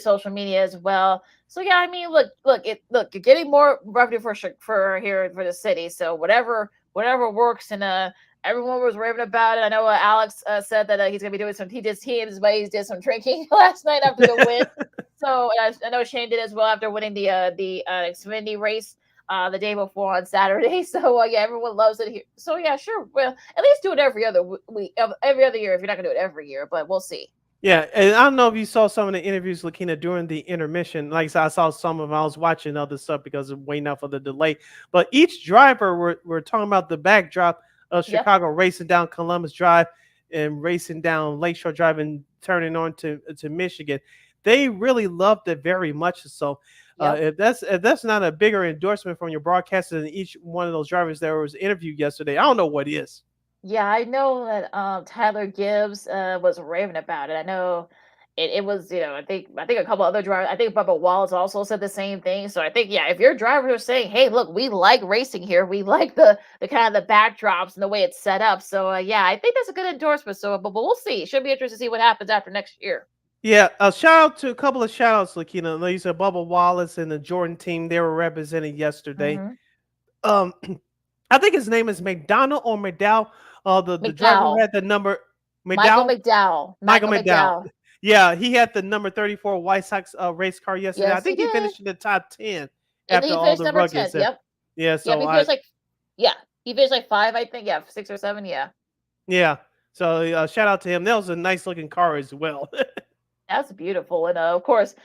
social media as well. So yeah, I mean, look, you're getting more revenue for here for the city. So whatever works, and everyone was raving about it. I know Alex said that he's gonna be doing some. He did some drinking last night after the win. So I know Shane did as well after winning the Xfinity race the day before on Saturday. So yeah, everyone loves it here. So yeah, sure. Well, at least do it every other week, every other year if you're not gonna do it every year. But we'll see. Yeah, and I don't know if you saw some of the interviews, Lakina, during the intermission. Like I said, I saw some of them. I was watching other stuff because of waiting out for the delay. But each driver were talking about the backdrop of Chicago, racing down Columbus Drive and racing down Lakeshore Drive and turning on to Michigan. They really loved it very much. So if that's not a bigger endorsement from your broadcaster than each one of those drivers that was interviewed yesterday, I don't know what is. Yeah, I know that Tyler Gibbs was raving about it. I know it was, I think a couple other drivers, I think Bubba Wallace also said the same thing. So I think, yeah, if your drivers are saying, hey, look, we like racing here, we like the kind of the backdrops and the way it's set up. So yeah, I think that's a good endorsement. So but we'll see. It should be interesting to see what happens after next year. Yeah, a a couple of shout outs, Lakina. Like you said, Bubba Wallace and the Jordan team, they were represented yesterday. I think his name is McDonald or McDowell. The driver who had the number Michael McDowell. Yeah, he had the number 34 White Sox race car yesterday. Yes, I think he finished in the top 10 And after he all finished the number ruggeds. 10. Yep. Yeah, so he finished like 5, I think. Yeah, 6 or 7. Yeah. yeah. So shout out to him. That was a nice looking car as well. That's beautiful, and of course,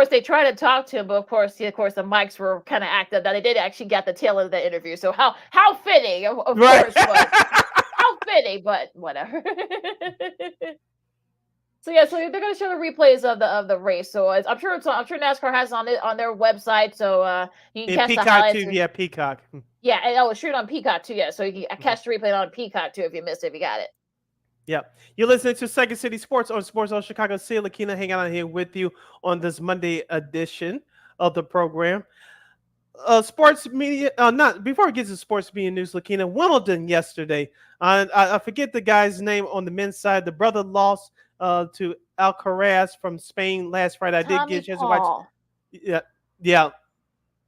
they tried to talk to him, but of course, the mics were kind of active. That they did actually get the tail end of the interview. So how fitting, of course, but how fitting, but whatever. So yeah, so they're going to show the replays of the race. So I'm sure NASCAR has on their website. So you can catch Peacock the highlights. too. Yeah, Peacock. Yeah, and I'll shoot on Peacock too. Yeah, so you can catch the replay on Peacock too if you missed it. If you got it. Yep. You're listening to Second City Sports on Sports on Chicago City. Lakina hanging out here with you on this Monday edition of the program. Sports media, not before we get to sports media news, Lakina, Wimbledon yesterday. I forget the guy's name on the men's side. The brother lost to Alcaraz from Spain last Friday. I did get a chance to watch. Yeah.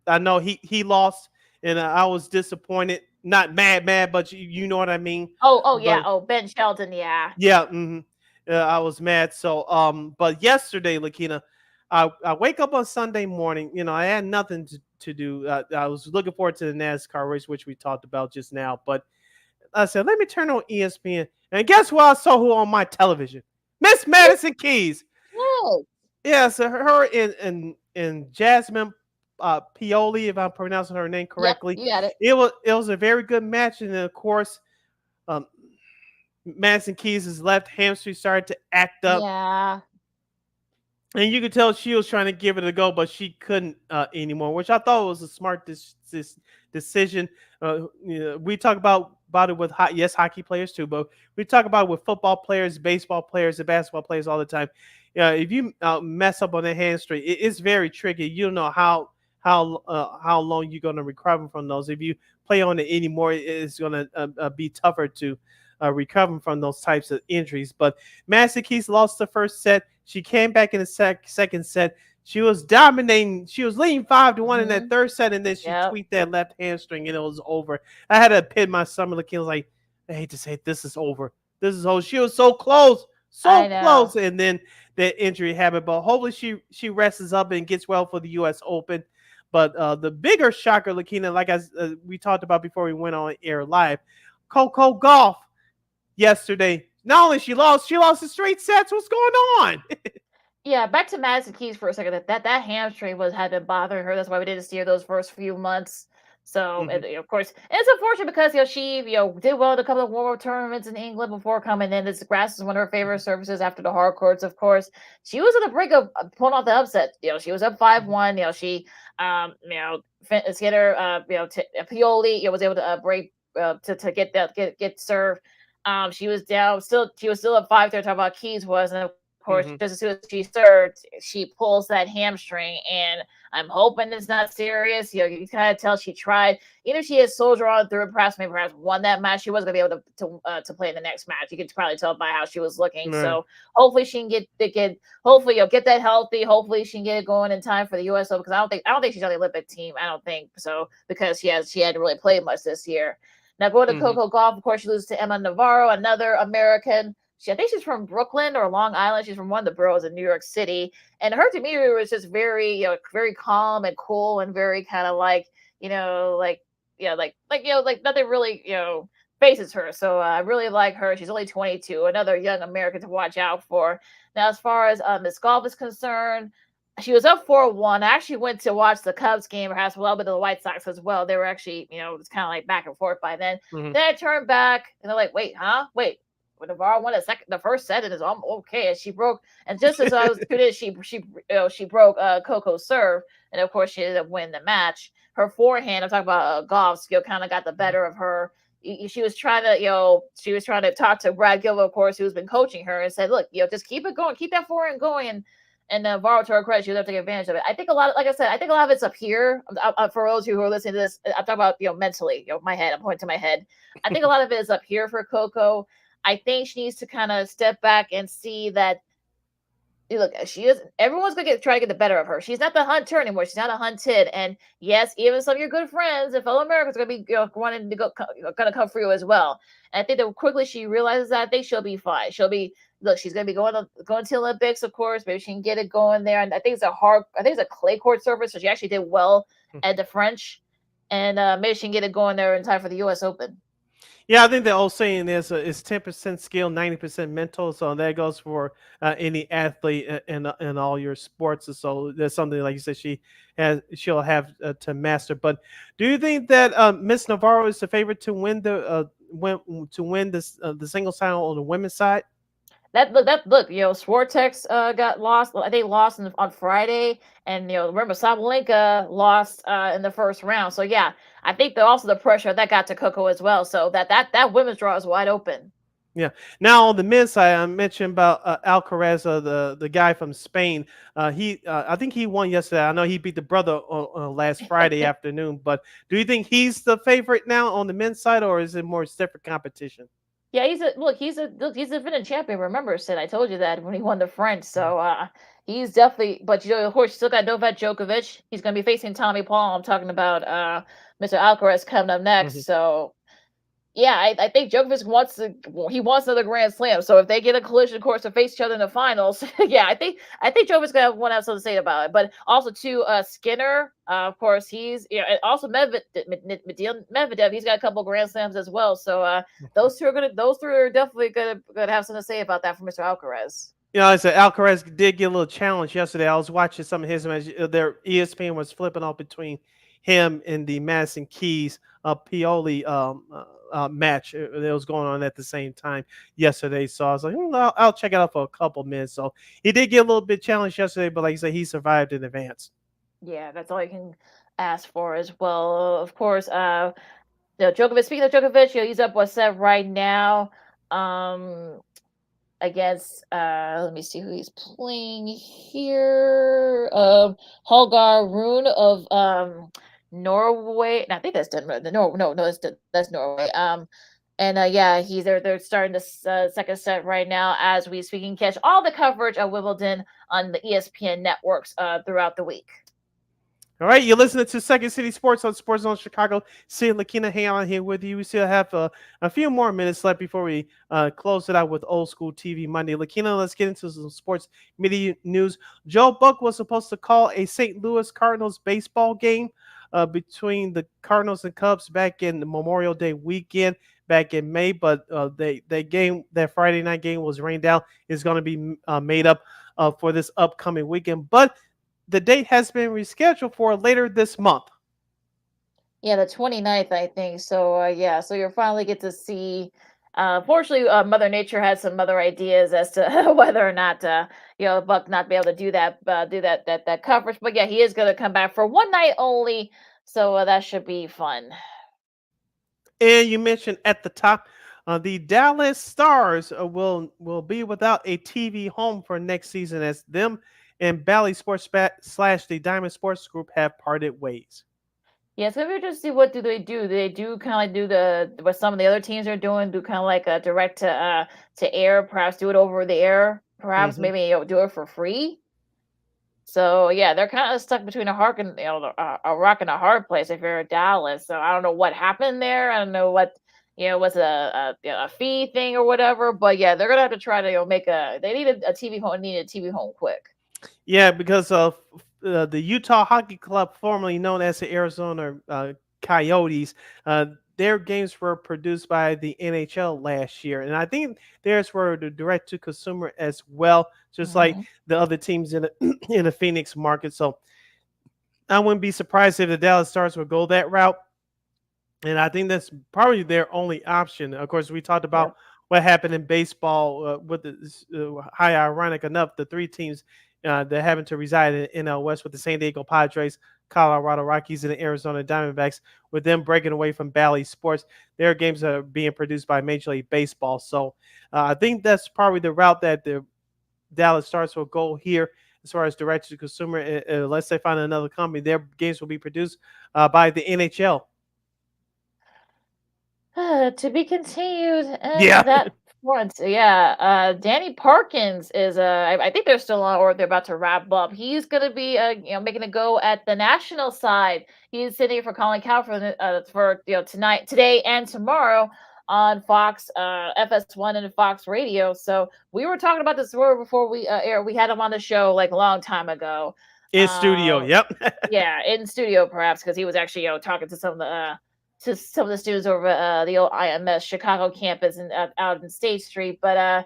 I know he lost, and I was disappointed. Not mad, but you know what I mean. Oh, Ben Shelton, yeah. Yeah, I was mad. So, but yesterday, Lakina, I wake up on Sunday morning. I had nothing to do. I was looking forward to the NASCAR race, which we talked about just now. But I said, let me turn on ESPN, and guess what? I saw who on my television? Miss Madison Keys. Whoa. Yeah, so her and Jasmine Pioli, if I'm pronouncing her name Yep, correctly. you got it. It was a very good match, and then of course, um, Madison Keys' left hamstring started to act up, Yeah. and you could tell she was trying to give it a go, but she couldn't anymore, which I thought was a smart decision. We talk about it with hockey players too, but we talk about it with football players, baseball players, and basketball players all the time. If you mess up on the hamstring, it's very tricky. You don't know how long you're going to recover from those. If you play on it anymore, it's going to be tougher to recover from those types of injuries. But Madison Keys lost the first set. She came back in the second set. She was dominating. She was leading 5-1 in that third set, and then she tweaked that left hamstring, and it was over. I had to pin my stomach. Looking, I was like, I hate to say it, this is over. This is over. She was so close, close, and then that injury happened. But hopefully, she rests up and gets well for the U.S. Open. But the bigger shocker, Lakina, like we talked about before we went on air live, Coco Gauff yesterday. Not only she lost in straight sets. What's going on? Yeah, back to Madison Keys for a second. That hamstring had been bothering her. That's why we didn't see her those first few months. So, and, of course, and it's unfortunate because she did well at a couple of World tournaments in England before coming in. This grass is one of her favorite surfaces after the hard courts. Of course, she was on the brink of pulling off the upset. She was up 5-1. She Skinner, Pioli, was able to break to get served. She was down still. She was still up 5-3. Talking about Keys was, and of course, just as soon as she served, she pulls that hamstring, and I'm hoping it's not serious. You kind of tell she tried. Even if she had soldier on through, perhaps won that match, she wasn't gonna be able to play in the next match. You could probably tell by how she was looking. Right. So hopefully she can hopefully get that healthy. Hopefully she can get it going in time for the U.S. Open, because I don't think she's on the Olympic team. I don't think so, because she hadn't really played much this year. Now going to Coco Gauff, of course, she loses to Emma Navarro, another American. I think she's from Brooklyn or Long Island. She's from one of the boroughs in New York City. And her demeanor was just very, very calm and cool, and very kind of like nothing really, faces her. So I really like her. She's only 22, another young American to watch out for. Now, as far as Miss Golf is concerned, she was up 4-1. I actually went to watch the Cubs game, perhaps a little bit of the White Sox as well. They were actually, it was kind of like back and forth by then. Then I turned back, and they're like, wait. When Navarro won the first set, and it's okay. And she broke, and just as I was doing it, she broke Coco's serve, and of course she ended up winning the match. Her forehand, I'm talking about Goff's, kind of got the better of her. She was trying to talk to Brad Gilbert, of course, who's been coaching her, and said, look, just keep it going, keep that forehand going. And Navarro, to her credit, she was able to take advantage of it. I think a lot of it's up here. For those who are listening to this, I'm talking about mentally, my head. I'm pointing to my head. I think a lot of it is up here for Coco. I think she needs to kind of step back and see that, look, everyone's going to try to get the better of her. She's not the hunter anymore. She's not a hunted. And yes, even some of your good friends and fellow Americans are going to be wanting to going to come for you as well. And I think that quickly she realizes that, I think she'll be fine. She's going to be going to the Olympics, of course. Maybe she can get it going there. And I think it's a clay court surface. So she actually did well at the French. And maybe she can get it going there in time for the U.S. Open. Yeah, I think the old saying is it's 10% skill, 90% mental. So that goes for any athlete in all your sports. So that's something, like you said, she'll have to master. But do you think that Miss Navarro is the favorite to win the singles title on the women's side? Look, Swiatek got lost. I think lost on Friday, and remember Sabalenka lost in the first round. So yeah, I think also the pressure that got to Coco as well. So that women's draw is wide open. Yeah. Now on the men's side, I mentioned about Alcaraz, the guy from Spain. I think he won yesterday. I know he beat the brother on last Friday afternoon. But do you think he's the favorite now on the men's side, or is it more separate competition? Yeah, he's a defending champion. Remember, Sid, I told you that when he won the French. So he's definitely. But of course, you still got Novak Djokovic. He's going to be facing Tommy Paul. I'm talking about Mr. Alcaraz coming up next. So yeah, I think Djokovic wants another Grand Slam. So if they get a collision course to face each other in the finals, yeah, I think Djokovic's gonna want to have something to say about it. But also too, Skinner, of course, he's and also Medvedev, he's got a couple Grand Slams as well. So those three are definitely gonna have something to say about that for Mr. Alcaraz. I said Alcaraz did get a little challenge yesterday. I was watching some of his match. Their ESPN was flipping off between him and the Madison Keys Pioli match that was going on at the same time yesterday. So I was like, I'll check it out for a couple minutes. So he did get a little bit challenged yesterday, but like I said, he survived in advance. Yeah, that's all you can ask for as well. Of course, Djokovic. Speaking of Djokovic, he's up what's up right now. Against let me see who he's playing here. Holger Rune of Norway. And I think that's Denmark. No, that's Norway. And yeah, they're starting this second set right now as we speak. You can catch all the coverage of Wimbledon on the ESPN networks throughout the week. All right, you're listening to Second City Sports on Sports Zone Chicago. See Lakina Hayon here with you. We still have a few more minutes left before we close it out with Old School TV Monday. Lakina, let's get into some sports media news. Joe Buck was supposed to call a St. Louis Cardinals baseball game between the Cardinals and Cubs back in the Memorial Day weekend back in May, but that Friday night game was rained out. It's going to be made up for this upcoming weekend, but the date has been rescheduled for later this month. Yeah, the 29th, I think. So yeah, so you'll finally get to see. Fortunately, Mother Nature has some other ideas as to whether or not Buck not be able to do that coverage. But yeah, he is going to come back for one night only, so that should be fun. And you mentioned at the top, the Dallas Stars will be without a TV home for next season as them and Bally Sports / the Diamond Sports Group have parted ways. Yeah, so we just see what do they do. They do kind of like do what some of the other teams are doing, do kind of like a direct to air, perhaps do it over the air, perhaps maybe do it for free. So yeah, they're kind of stuck between a rock and a hard place if you're Dallas. So I don't know what happened there. I don't know what was a fee thing or whatever. But yeah, they're gonna have to try to make they need a TV home, need a TV home quick. Yeah, because of the Utah Hockey Club, formerly known as the Arizona Coyotes, their games were produced by the NHL last year, and I think theirs were the direct to consumer as well, just like the other teams in the in the Phoenix market. So I wouldn't be surprised if the Dallas Stars would go that route. And I think that's probably their only option. Of course, we talked about what happened in baseball with the high ironic enough, the three teams that happen to reside in NL West with the San Diego Padres, Colorado Rockies, and the Arizona Diamondbacks, with them breaking away from Bally Sports. Their games are being produced by Major League Baseball. So I think that's probably the route that the Dallas Stars will go here as far as direct to consumer. Unless they find another company, their games will be produced by the NHL. To be continued. That front. Yeah. Danny Parkins is I think they're still on, or they're about to wrap up. He's gonna be making a go at the national side. He's sitting for Colin Coward for today and tomorrow on Fox FS1 and Fox Radio. So we were talking about this before we aired. We had him on the show like a long time ago. In studio, yep. Yeah, in studio perhaps, because he was actually talking to some of the students over the old IMS Chicago campus and out in State Street, but a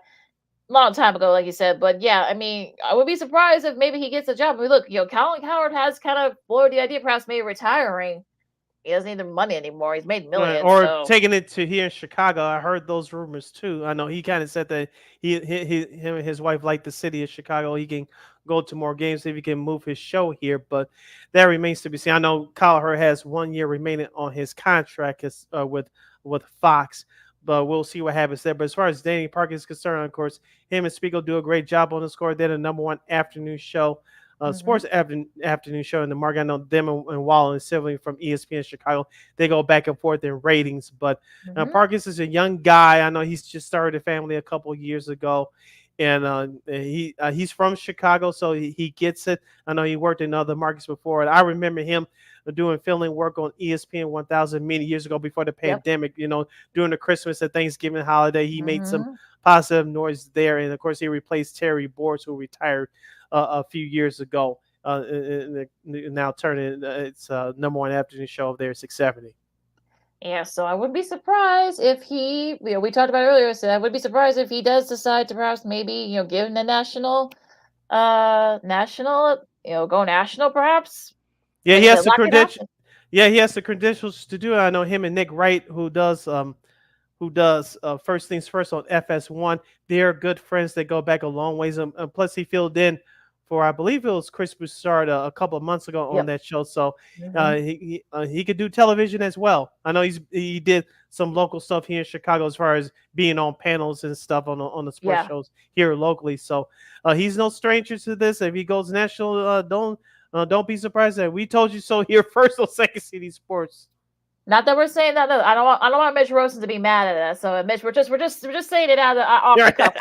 long time ago, like you said. But yeah, I mean, I would be surprised if maybe he gets a job. I mean, look, Colin Coward has kind of floated the idea, perhaps maybe retiring. He doesn't need the money anymore. He's made millions. Or taking it to here in Chicago. I heard those rumors too. I know he kind of said that him and his wife like the city of Chicago. He can go to more games if he can move his show here, but that remains to be seen. I know Collier has 1 year remaining on his contract with Fox, but we'll see what happens there. But as far as Danny Park is concerned, of course, him and Spiegel do a great job on the score. They're the #1 afternoon show. Sports afternoon show in the market. I know them and Wall and Sibling from ESPN Chicago, they go back and forth in ratings. But Parkins is a young guy. I know he's just started a family a couple years ago, and he's from Chicago, so he gets it. I know he worked in other markets before, and I remember him doing filming work on ESPN 1000 many years ago before the pandemic. During the Christmas and Thanksgiving holiday, he made some positive noise there, and of course, he replaced Terry Boers, who retired a few years ago. Now turning its #1 afternoon show there at 670. Yeah, so I wouldn't be surprised if we talked about it earlier, so I would be surprised if he does decide to perhaps maybe, give him the national, go national perhaps. Yeah, Like he I has said, the lock it up. credential. Yeah, he has the credentials to do it. I know him and Nick Wright, who does First Things First on FS1. They're good friends. They go back a long ways. Plus, he filled in for, I believe it was Chris Broussard a couple of months ago on Yep. that show. So Mhm. he could do television as well. I know he did some local stuff here in Chicago as far as being on panels and stuff on the sports Yeah. shows here locally. So he's no stranger to this. If he goes national, don't be surprised that we told you so here first on Second City Sports. Not that we're saying that. No, I don't want Mitch Rosen to be mad at us. So Mitch, we're just saying it out of, off the cuff.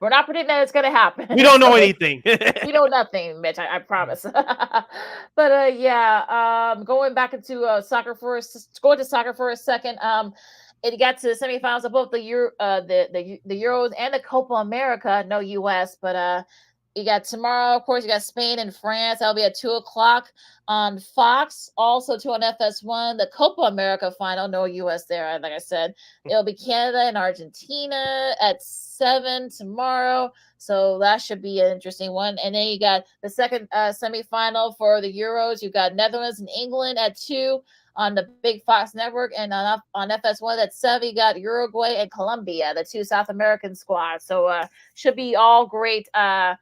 We're not predicting that it's gonna happen. We don't know So anything. we know nothing, Mitch. I promise. But yeah. Going back into soccer going to soccer for a second. It got to the semifinals of both the the Euros and the Copa America. No U.S., but you got tomorrow. Of course, you got Spain and France. That'll be at 2 o'clock on Fox. Also, on FS1, the Copa America final. No U.S. there. Like I said, it'll be Canada and Argentina at 7 tomorrow. So that should be an interesting one. And then you got the second semifinal for the Euros. You got Netherlands and England at 2 on the big Fox network, and on FS1 at 7, you got Uruguay and Colombia, the two South American squads. So should be all great. Copa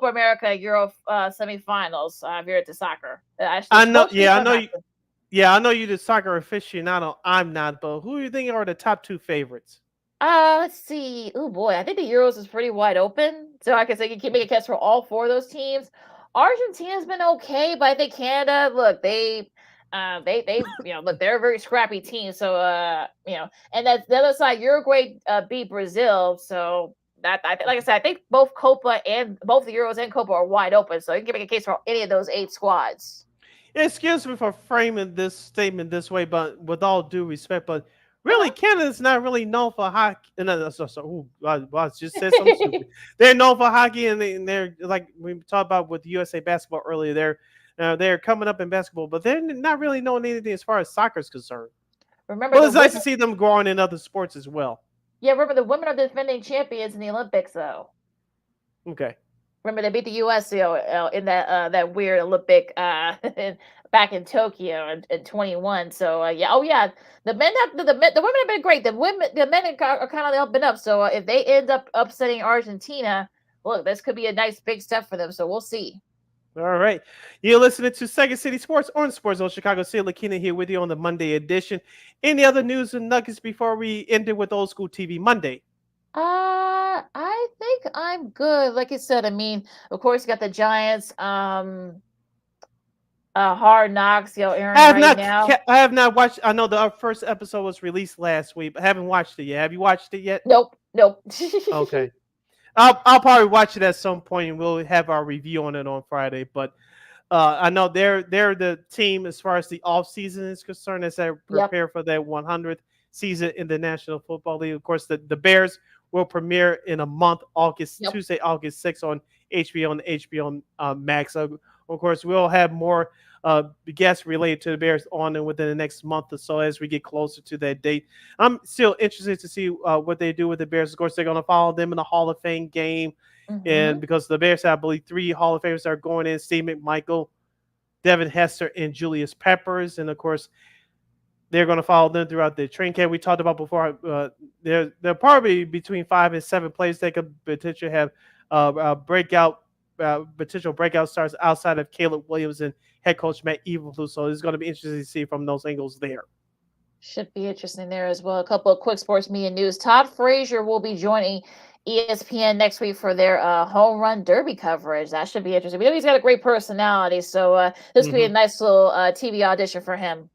America Euro semifinals here at the soccer. I know. Yeah, I know. Yeah, I know you're the soccer aficionado. I'm not, but who do you think are the top two favorites? Let's see. Oh boy, I think the Euros is pretty wide open. So I can say you can make a case for all four of those teams. Argentina's been okay, but I think Canada, look, look, they're a very scrappy team. So and that's the other side. Uruguay beat Brazil, so that like I said, I think both the Euros and Copa are wide open. So you can make a case for any of those 8 squads. Excuse me for framing this statement this way, but with all due respect, but really, Canada's not really known for hockey. No, I just said something stupid. They're known for hockey, and they're like we talked about with USA basketball earlier. They're coming up in basketball, but they're not really knowing anything as far as soccer is concerned. Remember, well, it's nice to see them growing in other sports as well. Yeah, remember the women are defending champions in the Olympics, though. Okay. Remember they beat the U.S. In that weird Olympic back in Tokyo in 21. So yeah, the women have been great. The men are kind of up and up. So if they end up upsetting Argentina, look, this could be a nice big step for them. So we'll see. All right. You're listening to Second City Sports on Sports Zone Chicago. Sid Lakina here with you on the Monday edition. Any other news and nuggets before we end it with Old School TV Monday? I think I'm good. Like you said, I mean, of course, you got the Giants. Hard Knocks, airing now. I have not watched. I know the first episode was released last week, but I haven't watched it yet. Have you watched it yet? Nope. Okay. I'll probably watch it at some point, and we'll have our review on it on Friday. But I know they're the team as far as the off season is concerned, as they prepare for their 100th season in the National Football League. Of course, the Bears will premiere in a month, Tuesday, August 6th on HBO and HBO Max. Of course, we'll have more guests related to the Bears on and within the next month or so as we get closer to that date. I'm still interested to see what they do with the Bears. Of course, they're going to follow them in the Hall of Fame game. Mm-hmm. And because the Bears have, I believe, 3 Hall of Famers are going in: Steve McMichael, Devin Hester, and Julius Peppers. And, of course, they're going to follow them throughout the training camp. We talked about before, there are probably between 5 and 7 players that could potentially have potential breakout stars outside of Caleb Williams and head coach Matt Eberflus. So it's going to be interesting to see from those angles there. Should be interesting there as well. A couple of quick sports media news. Todd Frazier will be joining ESPN next week for their home run derby coverage. That should be interesting. We know he's got a great personality, so this could be a nice little TV audition for him.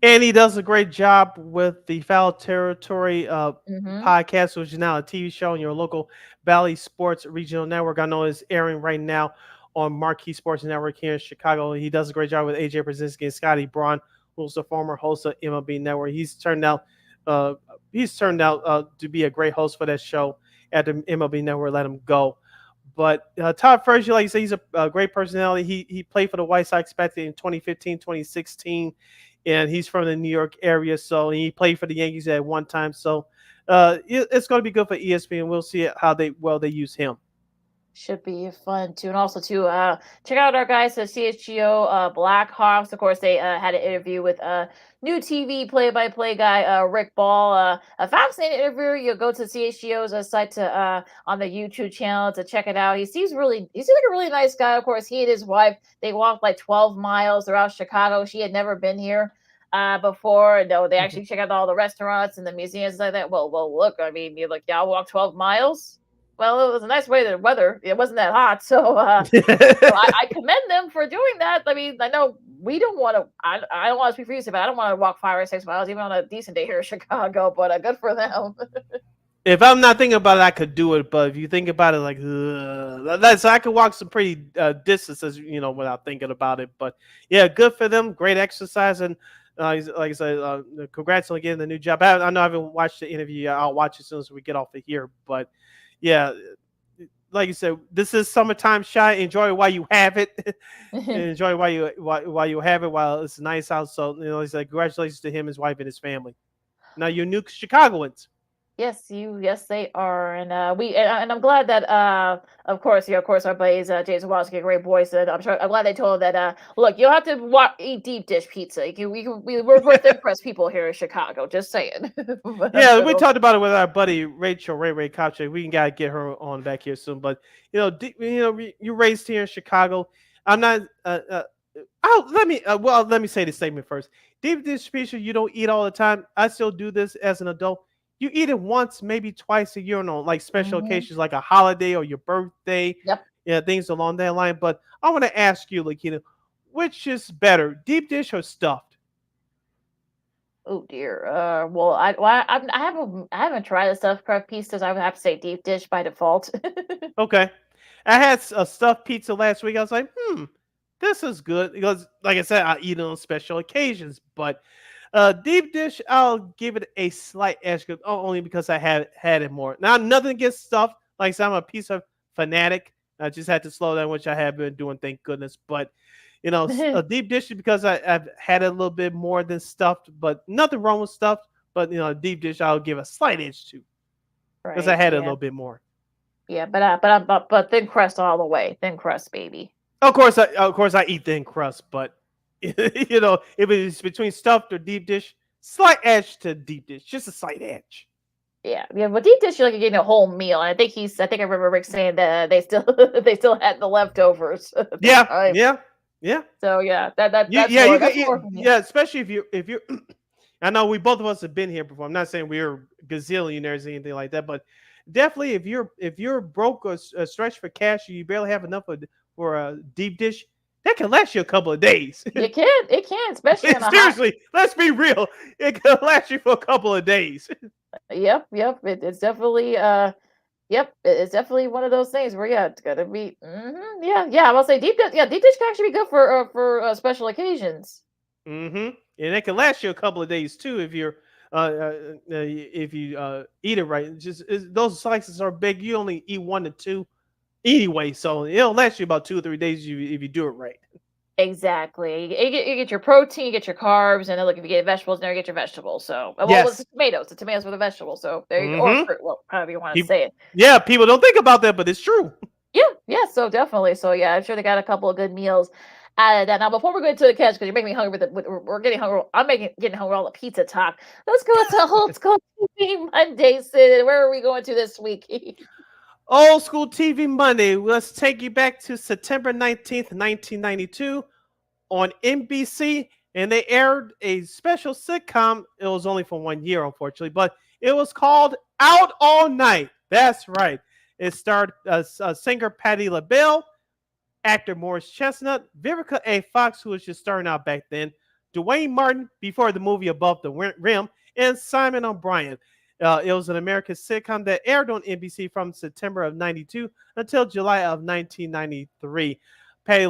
And he does a great job with the Foul Territory podcast, which is now a TV show on your local Valley Sports Regional Network. I know it's airing right now on Marquee Sports Network here in Chicago. He does a great job with AJ Brzezinski and Scotty Braun, who's the former host of MLB Network. He's turned out to be a great host for that show at the MLB Network. Let him go. But Todd Frazier, like you say, he's a great personality. He played for the White Sox back in 2015, 2016. and he's from the New York area. So he played for the Yankees at one time. So it's going to be good for ESPN. We'll see how they use him. Should be fun too, and also to check out our guys at CHGO Blackhawks. Of course, they had an interview with new TV play-by-play guy Rick Ball. A fascinating interview. You'll go to CHGO's site to on the YouTube channel to check it out. He seems like a really nice guy. Of course, he and his wife, they walked like 12 miles throughout Chicago. She had never been here before. No, they actually check out all the restaurants and the museums like that. Well, look, I mean, y'all walk 12 miles. Well, it was a nice way to weather. It wasn't that hot, so, so I commend them for doing that. I mean, I know we don't want to. I don't want to speak for you, but I don't want to walk 5 or 6 miles even on a decent day here in Chicago. But good for them. If I'm not thinking about it, I could do it. But if you think about it, like, so I could walk some pretty distances, without thinking about it. But yeah, good for them. Great exercise, and like I said, congrats on getting the new job. I know I haven't watched the interview yet. I'll watch it as soon as we get off of here. But yeah, like you said, this is summertime shine. Enjoy it while you have it. Enjoy it while you have it, while it's nice out. So, like I said, congratulations to him, his wife, and his family. Now, you're new Chicagoans. Yes, they are, and I'm glad that of course our buddies Jason Wallace, a great voice, and I'm glad they told him that look, you'll have to eat deep dish pizza. We're thin crust people here in Chicago. Just saying. Yeah, we talked about it with our buddy Rachel Ray Kopchak. We gotta get her on back here soon. But you're raised here in Chicago. I'm not. Let me say this statement first. Deep dish pizza you don't eat all the time. I still do this as an adult. You eat it once, maybe twice a year on like special occasions, like a holiday or your birthday. Yep. Yeah, things along that line. But I want to ask you, Lakita, which is better, deep dish or stuffed? Oh dear. Well, I haven't tried the stuffed crust pizzas. I would have to say deep dish by default. Okay, I had a stuffed pizza last week. I was like, this is good because, like I said, I eat it on special occasions, but. Deep dish, I'll give it a slight edge, only because I have had it more. Now, nothing against stuff. Like I said, I'm a pizza fanatic. I just had to slow down, which I have been doing, thank goodness. But, a deep dish is because I've had it a little bit more than stuffed, but nothing wrong with stuffed. But, a deep dish, I'll give a slight edge to because I had it a little bit more. Yeah, but thin crust all the way. Thin crust, baby. Of course, I eat thin crust, but. If it's between stuffed or deep dish, slight edge to deep dish, just a slight edge. Yeah. But deep dish, you're getting a whole meal. And I think I remember Rick saying that they still had the leftovers. Yeah. So yeah, that's especially if you're. I know we both of us have been here before. I'm not saying we're gazillionaires or anything like that, but definitely if you're broke or stretched for cash, you barely have enough for a deep dish. That can last you a couple of days. It can, especially seriously. Let's be real. It can last you for a couple of days. Yep. It's definitely it's definitely one of those things where it's gotta be. I will say deep dish. Yeah, deep dish can actually be good for special occasions. And it can last you a couple of days too if you eat it right. Those slices are big. You only eat 1 to 2. Anyway, so it'll last you about 2 or 3 days if you do it right. Exactly. You get your protein, you get your carbs, and then look, if you get vegetables, now you get your vegetables. So, yes. The tomatoes were the vegetables. So there you go. Or fruit, however you want to say it. Yeah, people don't think about that, but it's true. Yeah. So definitely. So yeah, I'm sure they got a couple of good meals out of that. Now, before we go into the catch, because you're making me hungry, we're getting hungry. I'm getting hungry with all the pizza talk. Let's go to Old School TV Monday. Sid. Where are we going to this week? Old School TV Monday. Let's take you back to September 19th, 1992 on NBC, and they aired a special sitcom. It was only for 1 year, unfortunately, but it was called Out All Night. That's right. It starred singer Patti LaBelle, actor Morris Chestnut, Vivica A. Fox, who was just starting out back then, Dwayne Martin before the movie Above the Rim, and Simon O'Brien. It was an American sitcom that aired on NBC from September of 92 until July of 1993. Patti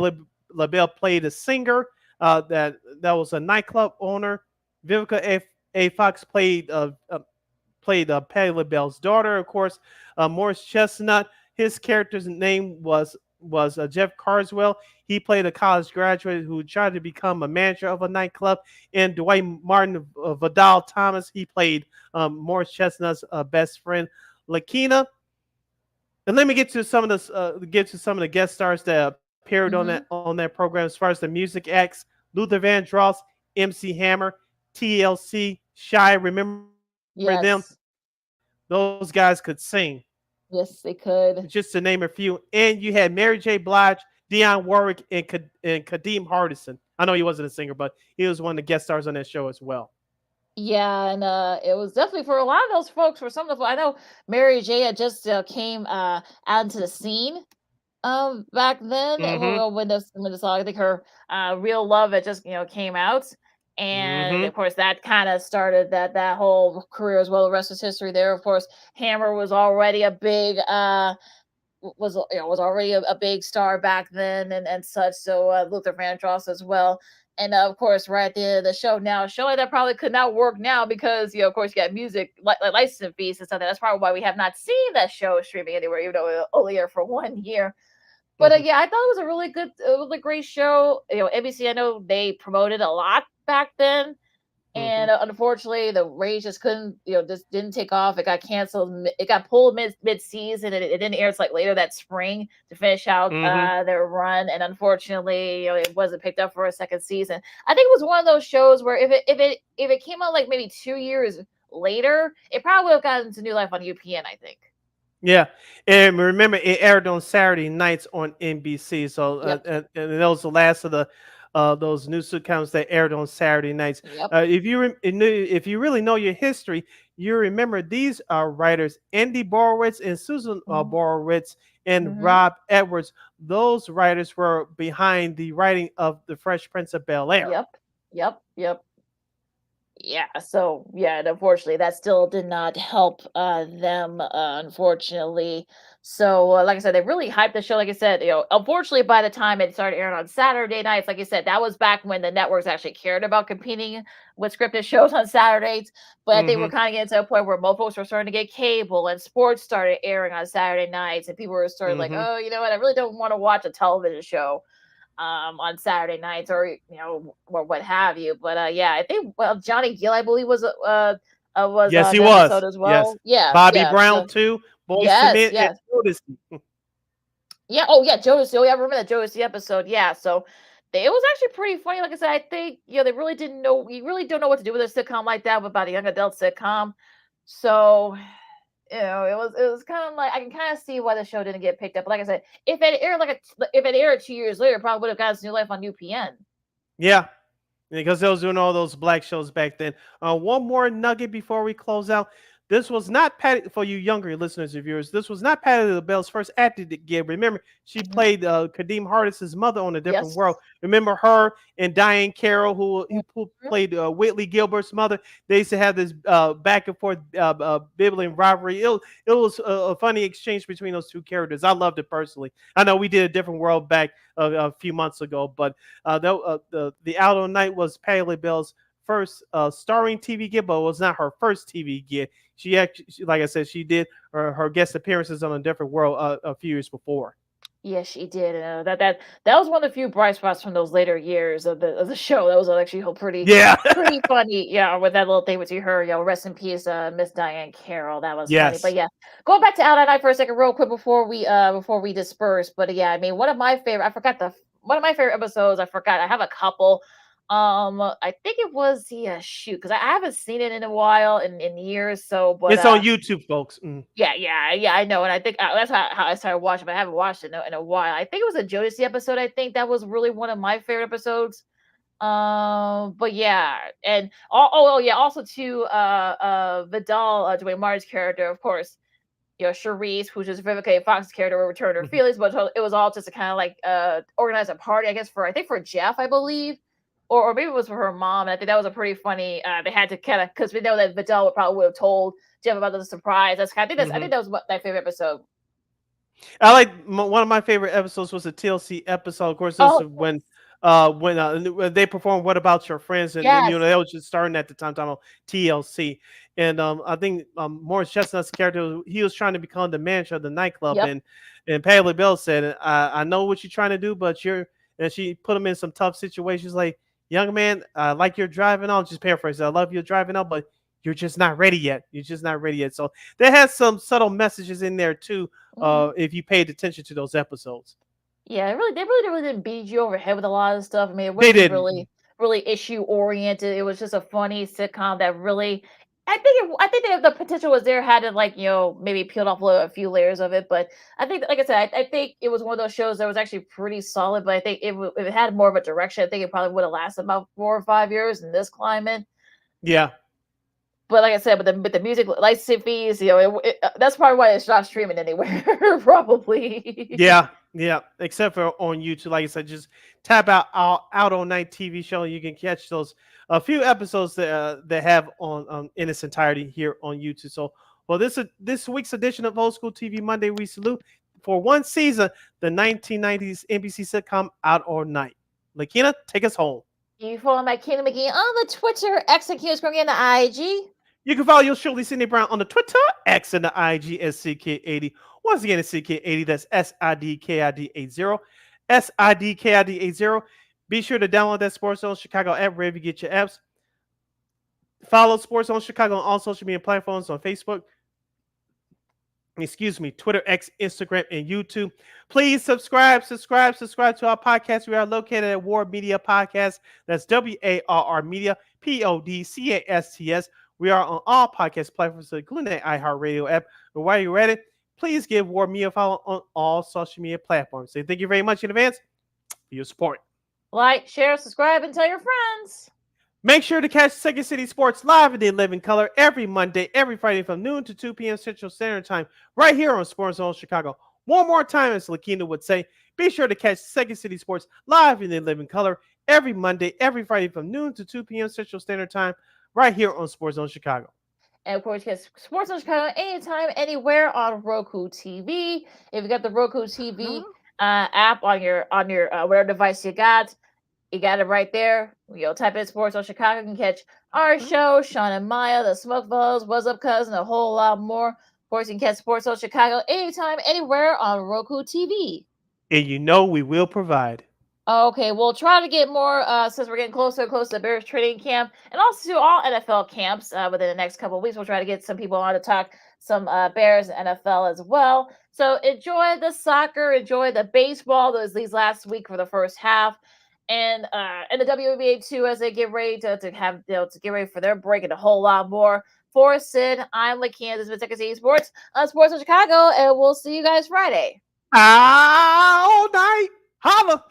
LaBelle played a singer that was a nightclub owner. Vivica A. Fox played Patti LaBelle's daughter, of course. Morris Chestnut, his character's name was was Jeff Carswell. He played a college graduate who tried to become a manager of a nightclub. And Dwight Martin Vidal Thomas, he played Morris Chestnut's best friend, Lakina. And let me get to some of the guest stars that appeared on that program. As far as the music acts, Luther Vandross, MC Hammer, TLC, Shy. Remember them? Yes. Those guys could sing. Yes, they could. Just to name a few. And you had Mary J. Blige, Dionne Warwick, and Kadeem Hardison. I know he wasn't a singer, but he was one of the guest stars on that show as well. Yeah, and it was definitely for a lot of those folks. For some of them, I know Mary J. had just came out into the scene back then when the song, I think her Real Love had just came out. And of course, that kind of started that whole career as well. The rest is history. There, of course, Hammer was already a big was already a big star back then and such. So Luther Vandross as well. And of course, right at the end of the show now, showing that probably could not work now because of course, you got music licensing fees and stuff. That's probably why we have not seen that show streaming anywhere, even though it only aired for 1 year. But yeah, I thought it was a really good, really great show. NBC, I know they promoted a lot back then, and unfortunately, the ratings just couldn't, just didn't take off. It got canceled. It got pulled mid season, and it didn't air. It's like later that spring to finish out their run. And unfortunately, it wasn't picked up for a second season. I think it was one of those shows where if it came out like maybe 2 years later, it probably would have gotten to new life on UPN, I think. Yeah, and remember it aired on Saturday nights on NBC. So and that was the last of the those news sitcoms that aired on Saturday nights. If you really know your history, you remember these writers, Andy Borowitz and Susan Borowitz and Rob Edwards. Those writers were behind the writing of The Fresh Prince of Bel-Air. Yep. Yeah, so yeah, and unfortunately that still did not help them, unfortunately. So like I said, they really hyped the show. Like I said, unfortunately by the time it started airing on Saturday nights, like I said, that was back when the networks actually cared about competing with scripted shows on Saturdays. But I think we're kind of getting to a point where most folks were starting to get cable and sports started airing on Saturday nights, and people were starting like, oh, you know what, I really don't want to watch a television show on Saturday nights or or what have you. But yeah, I think Johnny Gill, I believe, was yes, he was as well. Yes. Yeah, Bobby Brown too. Boys yes. and Jodeci. Yeah. Oh yeah, Jodeci. Oh yeah, I remember that Jodeci episode. Yeah. So it was actually pretty funny. Like I said, I think they really didn't know. You really don't know what to do with a sitcom like that, about a young adult sitcom. So it was kind of like I can kind of see why the show didn't get picked up. But like I said, if it aired 2 years later, it probably would have gotten new life on UPN. Yeah, because they was doing all those black shows back then. One more nugget before we close out. This was not Patty, for you younger listeners and viewers. This was not Patty LaBelle's first acting gig. Remember, she played Kadeem Hardison's mother on A Different World. Remember her and Diane Carroll, who played Whitley Gilbert's mother. They used to have this back and forth bibbling rivalry. It was a funny exchange between those two characters. I loved it personally. I know we did A Different World back a few months ago, but the Out on Night was Patty LaBelle's first starring TV gig, but it was not her first TV gig. She actually, like I said, she did her guest appearances on A Different World a few years before. Yes, she did. That was one of the few bright spots from those later years of the show. That was actually pretty funny. Yeah, with that little thing with her. Rest in peace, Miss Diane Carroll. That was funny. But yeah, going back to Out at Night for a second, real quick before we disperse. But yeah, I mean, one of my favorite episodes. I forgot. I have a couple. I think it was shoot, because I haven't seen it in a while, in years. So, but it's on YouTube, folks. Yeah, I know, and I think that's how I started watching, but I haven't watched it in a while. I think it was a Jodeci episode. I think that was really one of my favorite episodes. But yeah, and also too, Vidal, Dwayne Martin's character, of course. Charisse, who's just Vivica Fox's character, will return her feelings, but it was all just to kind of like organize a party, I guess, for Jeff, I believe. Or maybe it was for her mom. And I think that was a pretty funny. They had to kind of, because we know that Vidal would have told Jeff about the surprise. I think that was my favorite episode. I like one of my favorite episodes was the TLC episode. Of course, this is when when they performed "What About Your Friends," and Yes. they was just starting at the time on TLC, and I think Morris Chestnut's character, he was trying to become the manager of the nightclub, Yep. and Patti LaBelle said, "I know what you're trying to do, but and she put him in some tough situations, like, young man, like you're driving out, just paraphrase, I love you driving out, but you're just not ready yet. You're just not ready yet." So they had some subtle messages in there too, if you paid attention to those episodes. Yeah, they really didn't beat you over the head with a lot of stuff. I mean, it They wasn't didn't. really issue oriented. It was just a funny sitcom that really, I think that the potential was there. Had it, like, maybe peeled off a few layers of it, but I think, like I said, I think it was one of those shows that was actually pretty solid. But I think if it had more of a direction, I think it probably would have lasted about 4 or 5 years in this climate. Yeah. But like I said, with the music licensing fees, that's probably why it's not streaming anywhere, probably. Yeah, yeah. Except for on YouTube, like I said, just tap out on night TV show, and you can catch those a few episodes that have on in its entirety here on YouTube. So, well, this week's edition of Old School TV Monday, we salute for one season the 1990s NBC sitcom Out All Night. Lakina, take us home. You follow my Kingdom McGee on the Twitter, X and Q is going in the IG. You can follow your Shirley Sidney Brown on the Twitter, X, and the IG as CK80. Once again, it's CK80. That's SIDKID80. SIDKID80. Be sure to download that Sports Zone Chicago app wherever you get your apps. Follow Sports Zone Chicago on all social media platforms on Facebook, Twitter, X, Instagram, and YouTube. Please subscribe to our podcast. We are located at War Media Podcast. That's WARR Media, PODCASTS. We are on all podcast platforms, including the iHeartRadio app. But while you're at it, please give War Media a follow on all social media platforms. So thank you very much in advance for your support. Like, share, subscribe, and tell your friends. Make sure to catch Second City Sports live in the living color every Monday, every Friday from noon to 2 p.m. Central Standard Time, right here on Sports Zone Chicago. One more time, as Lakina would say, be sure to catch Second City Sports live in the living color every Monday, every Friday from noon to 2 p.m. Central Standard Time, right here on Sports Zone Chicago. And of course, you get Sports Zone Chicago anytime, anywhere on Roku TV. If you got the Roku TV app on your whatever device you got it right there. Type in Sports Zone Chicago, you can catch our show, Sean and Maya, the Smoke Fellows, What's Up Cousin, a whole lot more. Of course, you can catch Sports Zone Chicago anytime, anywhere on Roku TV. And we will provide. Okay, we'll try to get more since we're getting closer and closer to Bears training camp, and also to all NFL camps within the next couple of weeks. We'll try to get some people on to talk some Bears and NFL as well. So enjoy the soccer, enjoy the baseball these last week for the first half, and the WNBA too, as they get ready to get ready for their break and a whole lot more. For Sid, I'm Lakina. This has been Second City Sports on Sports in Chicago, and we'll see you guys Friday. All night. Holla.